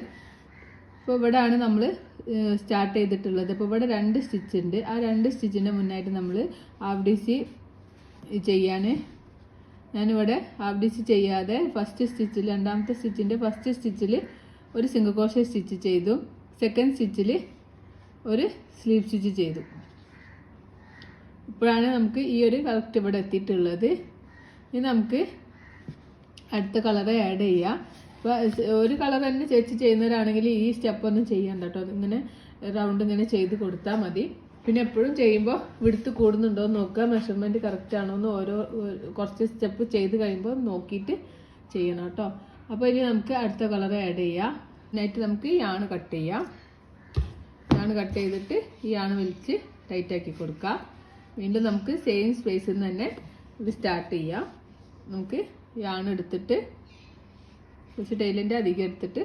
S1: ഇപ്പോൾ ഇവിടെയാണ് നമ്മൾ സ്റ്റാർട്ട് ചെയ്തിട്ടുള്ളത്. അപ്പോൾ ഇവിടെ 2 സ്റ്റിച്ച് ഉണ്ട്. ആ 2 സ്റ്റിച്ചിൻ്റെ മുന്നായിട്ട് നമ്മൾ ഹാഫ് ഡി സി ചെയ്യാൻ ഞാനിവിടെ ഹാഫ് ഡി സി ചെയ്യാതെ ഫസ്റ്റ് സ്റ്റിച്ചിൽ, രണ്ടാമത്തെ സ്റ്റിച്ചിൻ്റെ ഫസ്റ്റ് സ്റ്റിച്ചിൽ ഒരു സിംഗിൾ ക്രോഷേ സ്റ്റിച്ച് ചെയ്തു. സെക്കൻഡ് സ്റ്റിച്ചിൽ ഒരു സ്ലീവ് സ്റ്റിച്ച് ചെയ്തു. ഇപ്പോഴാണ് നമുക്ക് ഈ ഒരു കറക്റ്റ് ഇവിടെ എത്തിയിട്ടുള്ളത്. ഇനി നമുക്ക് അടുത്ത കളറ് ആഡ് ചെയ്യാം. അപ്പോൾ ഒരു കളർ തന്നെ ചേച്ചി ചെയ്യുന്നവരാണെങ്കിൽ ഈ സ്റ്റെപ്പ് ഒന്നും ചെയ്യണ്ട കേട്ടോ. ഇങ്ങനെ റൗണ്ട് ഇങ്ങനെ ചെയ്ത് കൊടുത്താൽ മതി. പിന്നെ എപ്പോഴും ചെയ്യുമ്പോൾ വിടുത്ത് കൂടുന്നുണ്ടോ എന്ന് നോക്കുക, മെഷർമെൻറ്റ് കറക്റ്റ് ആണോ എന്ന് കുറച്ച് സ്റ്റെപ്പ് ചെയ്ത് കഴിയുമ്പോൾ നോക്കിയിട്ട് ചെയ്യണം കേട്ടോ. അപ്പോൾ ഇനി നമുക്ക് അടുത്ത കളർ ആഡ് ചെയ്യാം. അതിനായിട്ട് നമുക്ക് യാണ് കട്ട് ചെയ്യാം. യാണ് കട്ട് ചെയ്തിട്ട് ഈ യാണ് വലിച്ച് ടൈറ്റാക്കി കൊടുക്കാം. വീണ്ടും നമുക്ക് സെയിം സ്പേസിൽ നിന്ന് തന്നെ ഇത് സ്റ്റാർട്ട് ചെയ്യാം. നമുക്ക് യാണ് എടുത്തിട്ട് കുറച്ച് ടൈലിൻ്റെ അധികം എടുത്തിട്ട്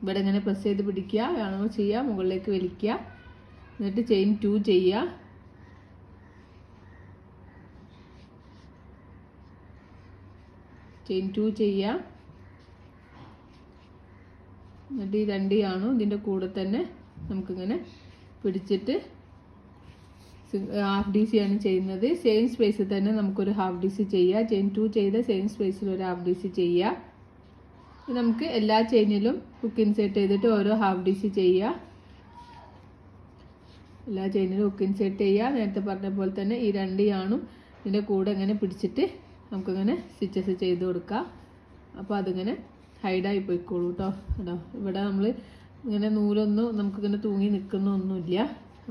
S1: ഇവിടെ ഇങ്ങനെ പ്രസ് ചെയ്ത് പിടിക്കുക, യാണോ ചെയ്യുക, മുകളിലേക്ക് വലിക്കുക, എന്നിട്ട് ചെയിൻ 2 ചെയ്യുക. ചെയിൻ 2 ചെയ്യുക. എന്നിട്ട് ഈ 2 യാണോ ഇതിൻ്റെ കൂടെ തന്നെ നമുക്കിങ്ങനെ പിടിച്ചിട്ട് ഹാഫ് ഡി സി ആണ് ചെയ്യുന്നത്. സെയിം സ്പേസിൽ തന്നെ നമുക്കൊരു ഹാഫ് ഡി സി ചെയ്യുക. ചെയിൻ 2 ചെയ്ത് സെയിം സ്പേസിൽ ഒരു ഹാഫ് ഡി സി ചെയ്യുക. നമുക്ക് എല്ലാ ചെയിനിലും ഹുക്ക് ഇൻസേർട്ട് ചെയ്തിട്ട് ഓരോ ഹാഫ് ഡി സി ചെയ്യുക. എല്ലാ ചെയിനിലും ഹുക്ക് ഇൻസേർട്ട് ചെയ്യുക. നേരത്തെ പറഞ്ഞ പോലെ തന്നെ ഈ 2 യാണും ഇതിൻ്റെ കൂടെ ഇങ്ങനെ പിടിച്ചിട്ട് നമുക്കിങ്ങനെ സ്റ്റിച്ചസ് ചെയ്ത് കൊടുക്കുക. അപ്പോൾ അതിങ്ങനെ ഹൈഡായി പോയിക്കോളൂ കേട്ടോ. കേട്ടോ ഇവിടെ നമ്മൾ ഇങ്ങനെ നൂലൊന്നും നമുക്കിങ്ങനെ തൂങ്ങി നിൽക്കുന്നൊന്നുമില്ല.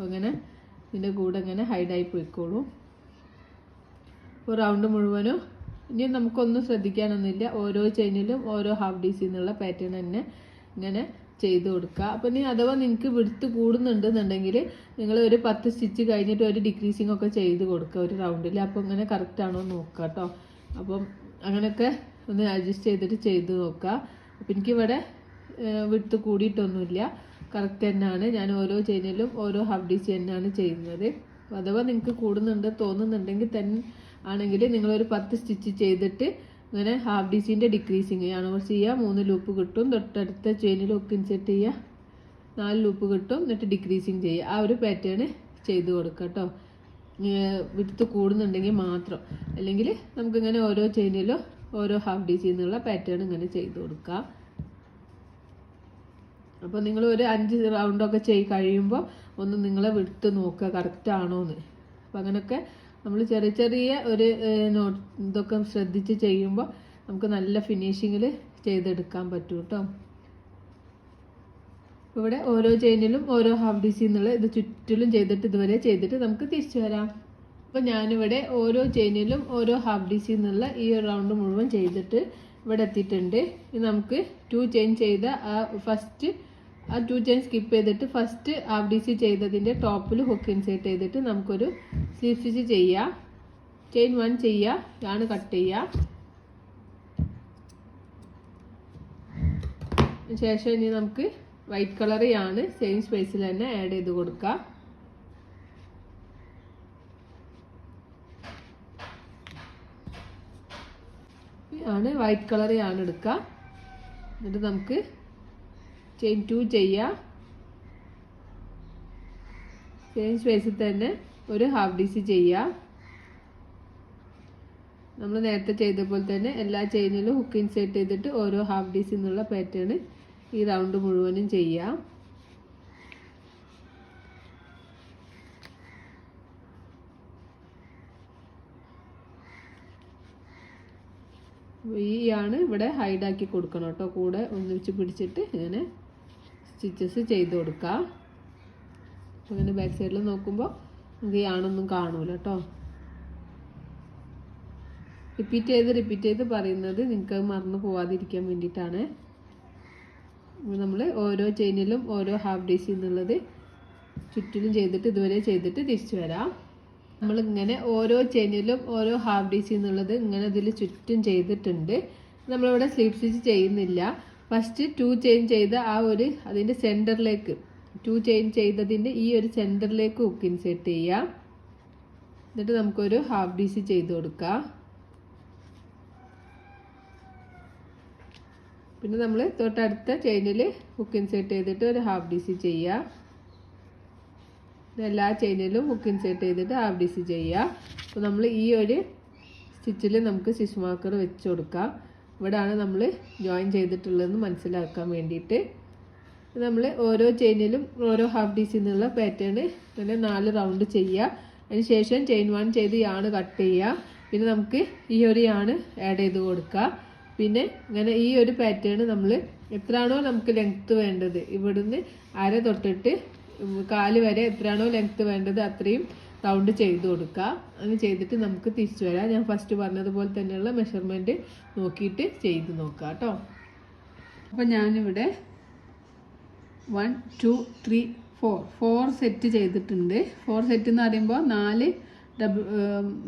S1: അങ്ങനെ ഇതിൻ്റെ കൂടെ ഇങ്ങനെ ഹൈഡായി പോയിക്കോളൂ. അപ്പോൾ റൗണ്ട് മുഴുവനും ഇനി നമുക്കൊന്നും ശ്രദ്ധിക്കാനൊന്നുമില്ല. ഓരോ ചെയിനിലും ഓരോ ഹാഫ് ഡി സി എന്നുള്ള പാറ്റേൺ തന്നെ ഇങ്ങനെ ചെയ്ത് കൊടുക്കുക. അപ്പോൾ ഇനി അഥവാ നിങ്ങൾക്ക് വിടുത്ത് കൂടുന്നുണ്ടെന്നുണ്ടെങ്കിൽ നിങ്ങൾ ഒരു 10 സ്റ്റിച്ച് കഴിഞ്ഞിട്ട് ഒരു ഡിക്രീസിങ് ഒക്കെ ചെയ്ത് കൊടുക്കുക ഒരു റൗണ്ടിൽ. അപ്പോൾ ഇങ്ങനെ കറക്റ്റ് ആണോ എന്ന് നോക്കുക കേട്ടോ. അപ്പം അങ്ങനെയൊക്കെ ഒന്ന് അഡ്ജസ്റ്റ് ചെയ്തിട്ട് ചെയ്ത് നോക്കുക. അപ്പോൾ എനിക്കിവിടെ വിടുത്ത് കൂടിയിട്ടൊന്നുമില്ല, കറക്റ്റ് തന്നെയാണ്. ഞാൻ ഓരോ ചെയിനിലും ഓരോ ഹാഫ് ഡി സി തന്നെയാണ് ചെയ്യുന്നത്. അഥവാ നിങ്ങൾക്ക് കൂടുന്നുണ്ട് തോന്നുന്നുണ്ടെങ്കിൽ തന്നെ ആണെങ്കിൽ നിങ്ങളൊരു 10 സ്റ്റിച്ച് ചെയ്തിട്ട് ഇങ്ങനെ ഹാഫ് ഡി സിൻ്റെ ഡിക്രീസിങ് ആണോ ചെയ്യുക. 3 ലൂപ്പ് കിട്ടും. തൊട്ടടുത്ത ചെയിനിൽ ഹുക്ക് ഇൻസെർട്ട് ചെയ്യുക. 4 ലൂപ്പ് കിട്ടും. എന്നിട്ട് ഡിക്രീസിങ് ചെയ്യുക. ആ ഒരു പാറ്റേൺ ചെയ്ത് കൊടുക്കുക കേട്ടോ. വിടുത്ത് കൂടുന്നുണ്ടെങ്കിൽ മാത്രം. അല്ലെങ്കിൽ നമുക്കിങ്ങനെ ഓരോ ചെയിനിലും ഓരോ ഹാഫ് ഡി സി എന്നുള്ള പാറ്റേൺ ഇങ്ങനെ ചെയ്ത് കൊടുക്കുക. അപ്പോൾ നിങ്ങൾ ഒരു 5 റൗണ്ടൊക്കെ കഴിയുമ്പോൾ ഒന്ന് നിങ്ങളെ വിടുത്ത് നോക്കുക കറക്റ്റ് ആണോ എന്ന്. അപ്പോൾ അങ്ങനെയൊക്കെ നമ്മൾ ചെറിയ ചെറിയ ഒരു ഇതൊക്കെ ശ്രദ്ധിച്ച് ചെയ്യുമ്പോൾ നമുക്ക് നല്ല ഫിനിഷിങ്ങിൽ ചെയ്തെടുക്കാൻ പറ്റും കേട്ടോ. ഇവിടെ ഓരോ ചെയിനിലും ഓരോ ഹാഫ് ഡി സി എന്നുള്ള ഇത് ചുറ്റിലും ചെയ്തിട്ട് ഇതുവരെ ചെയ്തിട്ട് നമുക്ക് തിരിച്ചു വരാം. അപ്പോൾ ഞാനിവിടെ ഓരോ ചെയിനിലും ഓരോ ഹാഫ് ഡി സി എന്നുള്ള ഈ റൗണ്ട് മുഴുവൻ ചെയ്തിട്ട് ഇവിടെ എത്തിയിട്ടുണ്ട്. ഇനി നമുക്ക് 2 ചെയിൻ ചെയ്ത ആ 2 ചെയിൻ സ്കിപ്പ് ചെയ്തിട്ട് ഫസ്റ്റ് ഹാഫ് ഡി സി ചെയ്തതിൻ്റെ ടോപ്പിൽ ഹുക്ക് ഇൻസേർട്ട് ചെയ്തിട്ട് നമുക്കൊരു സ്ലീവ് സ്റ്റിച്ച് ചെയ്യാം. ചെയിൻ 1 ചെയ്യുക, യാണ് കട്ട് ചെയ്യുക. ശേഷം ഇനി നമുക്ക് വൈറ്റ് കളർ യാണ് സെയിം സ്പേസിൽ തന്നെ ആഡ് ചെയ്ത് കൊടുക്കുക. ആണ് വൈറ്റ് കളർ യാണ് എടുക്കുക. എന്നിട്ട് നമുക്ക് ചെയിൻ 2 ചെയ്യുക. സെയിം സ്പേസിൽ തന്നെ ഒരു ഹാഫ് ഡി സി ചെയ്യുക. നമ്മൾ നേരത്തെ ചെയ്ത പോലെ തന്നെ എല്ലാ ചെയിനിലും ഹുക്ക് ഇൻസേർട്ട് ചെയ്തിട്ട് ഓരോ ഹാഫ് ഡി സി എന്നുള്ള പാറ്റേൺ ഈ റൗണ്ട് മുഴുവനും ചെയ്യുക. ഈ യാണ് ഇവിടെ ഹൈഡാക്കി കൊടുക്കണം കേട്ടോ. കൂടെ ഒന്നിച്ച് പിടിച്ചിട്ട് ഇങ്ങനെ സ്റ്റിച്ചസ് ചെയ്ത് കൊടുക്കുക. അങ്ങനെ ബാക്ക് സൈഡിൽ നോക്കുമ്പോൾ നമുക്ക് യാണൊന്നും കാണൂല കേട്ടോ. റിപ്പീറ്റ് ചെയ്ത് പറയുന്നത് നിങ്ങൾക്ക് മറന്നു പോവാതിരിക്കാൻ വേണ്ടിയിട്ടാണ്. നമ്മൾ ഓരോ ചെയിനിലും ഓരോ ഹാഫ് ഡി സി എന്നുള്ളത് ചുറ്റിലും ചെയ്തിട്ട് ഇതുവരെ ചെയ്തിട്ട് തിരിച്ചു വരാം. നമ്മളിങ്ങനെ ഓരോ ചെയിനിലും ഓരോ ഹാഫ് ഡി സി എന്നുള്ളത് ഇങ്ങനെ ഇതിൽ ചുറ്റും ചെയ്തിട്ടുണ്ട്. നമ്മളിവിടെ സ്ലീപ്പ് സ്റ്റിച്ച് ചെയ്യുന്നില്ല. ഫസ്റ്റ് 2 ചെയിൻ ചെയ്ത ആ ഒരു അതിൻ്റെ സെൻറ്ററിലേക്ക് 2 ചെയിൻ ചെയ്തതിൻ്റെ ഈ ഒരു സെൻറ്ററിലേക്ക് ഹുക്ക് ഇൻസേർട്ട് ചെയ്യാം. എന്നിട്ട് നമുക്കൊരു ഹാഫ് ഡി സി ചെയ്ത് കൊടുക്കാം. പിന്നെ നമ്മൾ തൊട്ടടുത്ത ചെയിനിൽ ഹുക്ക് ഇൻസേർട്ട് ചെയ്തിട്ട് ഒരു ഹാഫ് ഡി സി ചെയ്യുക. എല്ലാ ചെയിനിലും ഹുക്ക് ഇൻസേർട്ട് ചെയ്തിട്ട് ഹാഫ് ഡി സി ചെയ്യുക. അപ്പോൾ നമ്മൾ ഈ ഒരു സ്റ്റിച്ചിൽ നമുക്ക് സ്റ്റിച്ച് മാർക്കർ വെച്ച് കൊടുക്കാം. ഇവിടെയാണ് നമ്മൾ ജോയിൻ ചെയ്തിട്ടുള്ളതെന്ന് മനസ്സിലാക്കാൻ വേണ്ടിയിട്ട് നമ്മൾ ഓരോ ചെയിനിലും ഓരോ ഹാഫ് ഡി സി എന്നുള്ള പാറ്റേൺ ഇങ്ങനെ 4 റൗണ്ട് ചെയ്യുക. അതിന് ശേഷം ചെയിൻ 1 ചെയ്ത് യാണ് കട്ട് ചെയ്യുക. പിന്നെ നമുക്ക് ഈ ഒരു യാണ് ആഡ് ചെയ്ത് കൊടുക്കുക. പിന്നെ ഇങ്ങനെ ഈ ഒരു പാറ്റേൺ നമ്മൾ എത്രയാണോ നമുക്ക് ലെങ്ത്ത് വേണ്ടത് ഇവിടുന്ന് അര തൊട്ടിട്ട് കാല് വരെ എത്രയാണോ ലെങ്ത്ത് വേണ്ടത് അത്രയും റൗണ്ട് ചെയ്ത് കൊടുക്കുക. അങ്ങനെ ചെയ്തിട്ട് നമുക്ക് തിരിച്ചു വരാം. ഞാൻ ഫസ്റ്റ് പറഞ്ഞതുപോലെ തന്നെയുള്ള മെഷർമെൻറ്റ് നോക്കിയിട്ട് ചെയ്ത് നോക്കാം കേട്ടോ. അപ്പോൾ ഞാനിവിടെ 1 2 3 4 സെറ്റ് ചെയ്തിട്ടുണ്ട്. 4 സെറ്റ് എന്ന് പറയുമ്പോൾ 4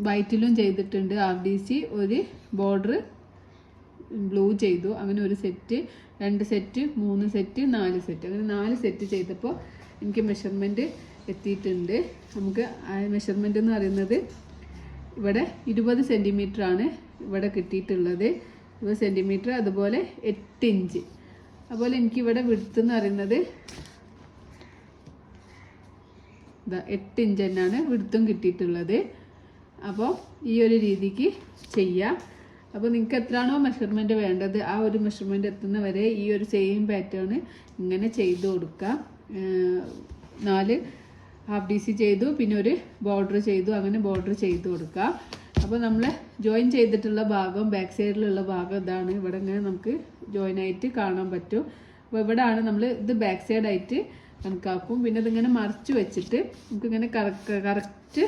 S1: വൈറ്റിലും ചെയ്തിട്ടുണ്ട് ഹാഫ് ഡി സി, ഒരു ബോർഡർ ബ്ലൂ ചെയ്തു. അങ്ങനെ ഒരു സെറ്റ്, 2 സെറ്റ്, 3 സെറ്റ്, 4 സെറ്റ്, അങ്ങനെ 4 സെറ്റ് ചെയ്തപ്പോൾ എനിക്ക് മെഷർമെൻറ്റ് എത്തിയിട്ടുണ്ട്. നമുക്ക് ആ മെഷർമെൻറ്റ് എന്ന് പറയുന്നത് ഇവിടെ 20 സെൻറ്റിമീറ്റർ ആണ് ഇവിടെ കിട്ടിയിട്ടുള്ളത്. 20 സെൻറ്റിമീറ്റർ, അതുപോലെ 8 ഇഞ്ച്. അതുപോലെ എനിക്കിവിടെ വിഡ്ത്ത് എന്ന് പറയുന്നത് 8 ഇഞ്ച് തന്നെയാണ് വിഡ്ത്തും കിട്ടിയിട്ടുള്ളത്. അപ്പോൾ ഈ ഒരു രീതിക്ക് ചെയ്യാം. അപ്പോൾ നിങ്ങൾക്ക് എത്രയാണോ മെഷർമെൻറ്റ് വേണ്ടത് ആ ഒരു മെഷർമെൻറ്റ് എത്തുന്ന വരെ ഈ ഒരു സെയിം പാറ്റേൺ ഇങ്ങനെ ചെയ്ത് കൊടുക്കുക. 4 ഹാഫ് ഡി സി ചെയ്തു, പിന്നെ ഒരു ബോർഡർ ചെയ്തു, അങ്ങനെ ബോർഡർ ചെയ്ത് കൊടുക്കുക. അപ്പോൾ നമ്മൾ ജോയിൻ ചെയ്തിട്ടുള്ള ഭാഗം, ബാക്ക് സൈഡിലുള്ള ഭാഗം ഇതാണ്. ഇവിടെ ഇങ്ങനെ നമുക്ക് ജോയിൻ ആയിട്ട് കാണാൻ പറ്റും. അപ്പോൾ ഇവിടെയാണ് നമ്മൾ ഇത് ബാക്ക് സൈഡായിട്ട് കണക്കാക്കും. പിന്നെ ഇതിങ്ങനെ മറിച്ച് വെച്ചിട്ട് നമുക്കിങ്ങനെ കറക്റ്റ്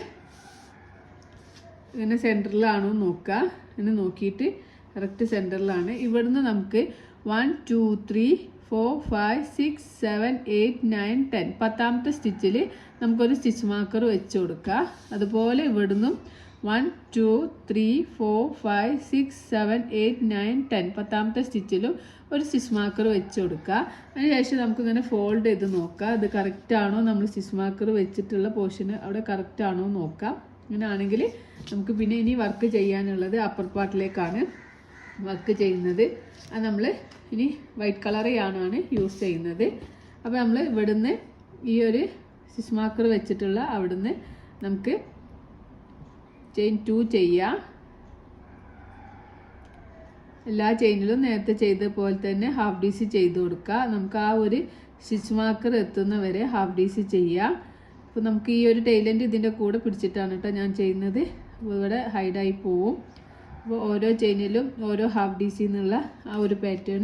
S1: ഇങ്ങനെ സെൻറ്ററിലാണോ നോക്കുക. ഇങ്ങനെ നോക്കിയിട്ട് കറക്റ്റ് സെൻറ്ററിലാണ്. ഇവിടുന്ന് നമുക്ക് 1 2 3 4 5 6 7 8 9 10 10ാമത്തെ സ്റ്റിച്ചിൽ നമുക്കൊരു സ്റ്റിച്ച് മാർക്കർ വെച്ച് കൊടുക്കുക. അതുപോലെ ഇവിടുന്നും 1 2 3 4 5 6 7 8 9 10 10ാമത്തെ സ്റ്റിച്ചിലും ഒരു സ്റ്റിച്ച് മാർക്കർ വെച്ച് കൊടുക്കുക. അതിനുശേഷം നമുക്കിങ്ങനെ ഫോൾഡ് ചെയ്ത് നോക്കുക. അത് കറക്റ്റ് ആണോ, നമ്മൾ സ്റ്റിച്ച് മാർക്കർ വെച്ചിട്ടുള്ള പോർഷന് അവിടെ കറക്റ്റ് ആണോ നോക്കാം. അങ്ങനെ ആണെങ്കിൽ നമുക്ക് പിന്നെ ഇനി വർക്ക് ചെയ്യാനുള്ളത് അപ്പർ പാർട്ടിലേക്കാണ് വർക്ക് ചെയ്യുന്നത്. അത് നമ്മൾ ഇനി വൈറ്റ് കളർ യാണാണ് യൂസ് ചെയ്യുന്നത്. അപ്പോൾ നമ്മൾ ഇവിടുന്ന് ഈ ഒരു സ്റ്റിച്ച് മാർക്കർ വെച്ചിട്ടുള്ള അവിടുന്ന് നമുക്ക് ചെയിൻ 2 ചെയ്യാം. എല്ലാ ചെയിനിലും നേരത്തെ ചെയ്ത പോലെ തന്നെ ഹാഫ് ഡി സി ചെയ്ത് കൊടുക്കുക. നമുക്ക് ആ ഒരു സ്റ്റിച്ച് മാർക്കർ എത്തുന്ന വരെ ഹാഫ് ഡി സി ചെയ്യാം. അപ്പോൾ നമുക്ക് ഈ ഒരു ടൈലൻഡ് ഇതിൻ്റെ കൂടെ പിടിച്ചിട്ടാണ് കേട്ടോ ഞാൻ ചെയ്യുന്നത്. അപ്പോൾ ഇവിടെ ഹൈഡായി പോവും. അപ്പോൾ ഓരോ ചെയിനിലും ഓരോ ഹാഫ് ഡി സി എന്നുള്ള ആ ഒരു പാറ്റേൺ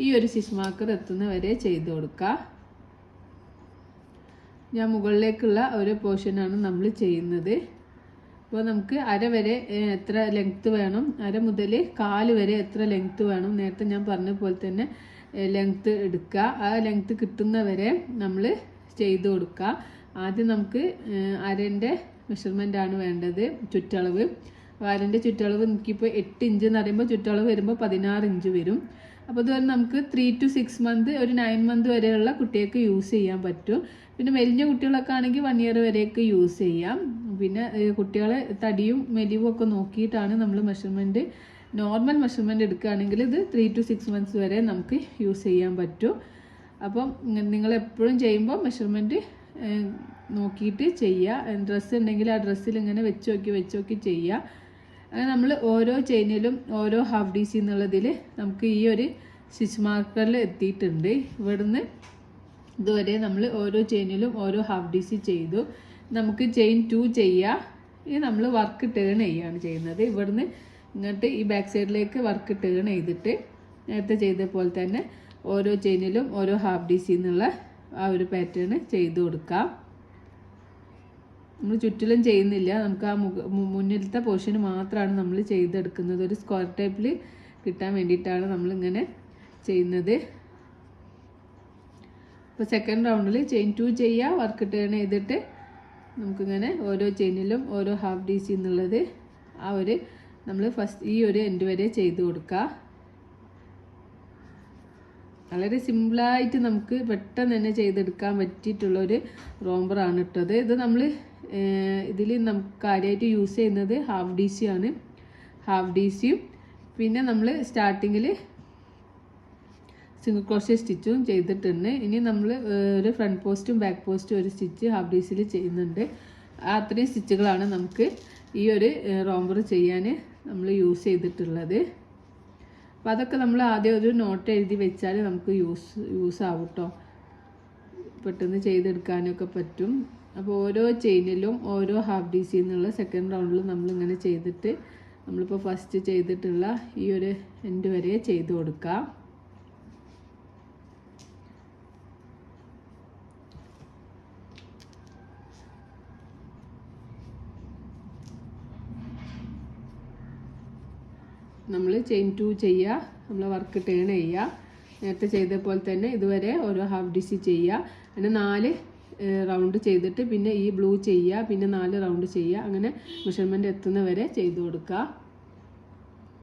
S1: ഈ ഒരു സ്റ്റിച്ച് മാർക്കർ എത്തുന്ന വരെ ചെയ്ത് കൊടുക്കുക. ഞാൻ മുകളിലേക്കുള്ള ഒരു പോർഷനാണ് നമ്മൾ ചെയ്യുന്നത്. അപ്പോൾ നമുക്ക് അര വരെ എത്ര ലെങ്ത്ത് വേണം, അര മുതൽ കാല് വരെ എത്ര ലെങ്ത്ത് വേണം, നേരത്തെ ഞാൻ പറഞ്ഞ പോലെ തന്നെ ലെങ്ത്ത് എടുക്കുക. ആ ലെങ്ത്ത് കിട്ടുന്നവരെ നമ്മൾ ചെയ്ത് കൊടുക്കുക. ആദ്യം നമുക്ക് അരൻ്റെ മെഷർമെൻറ്റാണ് വേണ്ടത്, ചുറ്റളവ്. അരൻ്റെ ചുറ്റളവ് എനിക്കിപ്പോൾ 8 ഇഞ്ച് എന്ന് പറയുമ്പോൾ ചുറ്റളവ് വരുമ്പോൾ 16 ഇഞ്ച് വരും. അപ്പോൾ അതുപോലെ നമുക്ക് 3 to 6 മന്ത്, ഒരു 9 മന്ത് വരെയുള്ള കുട്ടികൾക്ക് യൂസ് ചെയ്യാൻ പറ്റും. പിന്നെ മെലിഞ്ഞ കുട്ടികളൊക്കെ ആണെങ്കിൽ 1 ഇയർ വരെയൊക്കെ യൂസ് ചെയ്യാം. പിന്നെ കുട്ടികളെ തടിയും മെലിവും ഒക്കെ നോക്കിയിട്ടാണ് നമ്മൾ മെഷർമെൻറ്റ്, നോർമൽ മെഷർമെൻറ്റ് എടുക്കുകയാണെങ്കിൽ ഇത് 3 to 6 മന്ത്സ് വരെ നമുക്ക് യൂസ് ചെയ്യാൻ പറ്റും. അപ്പം നിങ്ങൾ എപ്പോഴും ചെയ്യുമ്പോൾ മെഷർമെൻറ്റ് നോക്കിയിട്ട് ചെയ്യുക. ഡ്രസ്സ് ഉണ്ടെങ്കിൽ ആ ഡ്രസ്സിൽ ഇങ്ങനെ വെച്ച് നോക്കി ചെയ്യുക. അങ്ങനെ നമ്മൾ ഓരോ ചെയിനിലും ഓരോ ഹാഫ് ഡി സി എന്നുള്ളതിൽ നമുക്ക് ഈ ഒരു സ്റ്റിച്ച് മാർക്കറിൽ എത്തിയിട്ടുണ്ട്. ഇവിടുന്ന് ഇതുവരെ നമ്മൾ ഓരോ ചെയിനിലും ഓരോ ഹാഫ് ഡി സി ചെയ്തു. നമുക്ക് ചെയിൻ 2 ചെയ്യുക. ഇത് നമ്മൾ വർക്ക് ടേൺ ചെയ്യുകയാണ് ചെയ്യുന്നത്. ഇവിടുന്ന് ഇങ്ങോട്ട് ഈ ബാക്ക് സൈഡിലേക്ക് വർക്ക് ടേൺ ചെയ്തിട്ട് നേരത്തെ ചെയ്ത പോലെ തന്നെ ഓരോ ചെയിനിലും ഓരോ ഹാഫ് ഡി സി എന്നുള്ള ആ ഒരു പാറ്റേൺ ചെയ്ത് കൊടുക്കാം. നമ്മൾ ചുറ്റിലും ചെയ്യുന്നില്ല, നമുക്ക് ആ മുന്നിലത്തെ പോർഷന് മാത്രമാണ് നമ്മൾ ചെയ്തെടുക്കുന്നത്. ഒരു സ്ക്വയർ ടൈപ്പിൽ കിട്ടാൻ വേണ്ടിയിട്ടാണ് നമ്മളിങ്ങനെ ചെയ്യുന്നത്. അപ്പോൾ സെക്കൻഡ് റൗണ്ടിൽ ചെയിൻ 2 ചെയ്യുക, വർക്ക് ടേൺ ചെയ്തിട്ട് നമുക്കിങ്ങനെ ഓരോ ചെയിനിലും ഓരോ ഹാഫ് DC എന്നുള്ളത് ആ ഒരു നമ്മൾ ഫസ്റ്റ് ഈ ഒരു എൻഡ് വരെ ചെയ്ത് കൊടുക്കുക. വളരെ സിമ്പിളായിട്ട് നമുക്ക് പെട്ടെന്ന് തന്നെ ചെയ്തെടുക്കാൻ പറ്റിയിട്ടുള്ളൊരു റോംബറാണ് ഇട്ടത്. ഇത് നമ്മൾ ഇതിൽ നമുക്ക് കാര്യമായിട്ട് യൂസ് ചെയ്യുന്നത് ഹാഫ് DC ആണ്. ഹാഫ് DCയും പിന്നെ നമ്മൾ സ്റ്റാർട്ടിങ്ങിൽ സിംഗിൾ ക്രോഷ്യ സ്റ്റിച്ചും ചെയ്തിട്ടുണ്ട്. ഇനി നമ്മൾ ഒരു ഫ്രണ്ട് പോസ്റ്റും ബാക്ക് പോസ്റ്റും ഒരു സ്റ്റിച്ച് ഹാഫ് DCയിൽ ചെയ്യുന്നുണ്ട്. അത്രയും സ്റ്റിച്ചുകളാണ് നമുക്ക് ഈ ഒരു റോംബർ ചെയ്യാൻ നമ്മൾ യൂസ് ചെയ്തിട്ടുള്ളത്. അപ്പോൾ അതൊക്കെ നമ്മൾ ആദ്യം ഒരു നോട്ട് എഴുതി വെച്ചാൽ നമുക്ക് യൂസ് ആവും കേട്ടോ, പെട്ടെന്ന് ചെയ്തെടുക്കാനൊക്കെ പറ്റും. അപ്പോൾ ഓരോ ചെയിനിലും ഓരോ ഹാഫ് DC എന്നുള്ള സെക്കൻഡ് റൗണ്ടിൽ നമ്മളിങ്ങനെ ചെയ്തിട്ട് നമ്മളിപ്പോൾ ഫസ്റ്റ് ചെയ്തിട്ടുള്ള ഈ ഒരു എൻഡ് വരെ ചെയ്ത് കൊടുക്കാം. നമ്മൾ ചെയിൻ 2 ചെയ്യുക, നമ്മൾ വർക്ക് ടേൺ ചെയ്യുക, നേരത്തെ ചെയ്ത പോലെ തന്നെ ഇതുവരെ ഓരോ ഹാഫ് DC ചെയ്യുക. അങ്ങനെ 4 റൗണ്ട് ചെയ്തിട്ട് പിന്നെ ഈ ബ്ലൂ ചെയ്യുക, പിന്നെ 4 റൗണ്ട് ചെയ്യുക. അങ്ങനെ മെഷർമെൻറ്റ് എത്തുന്ന വരെ ചെയ്ത് കൊടുക്കുക.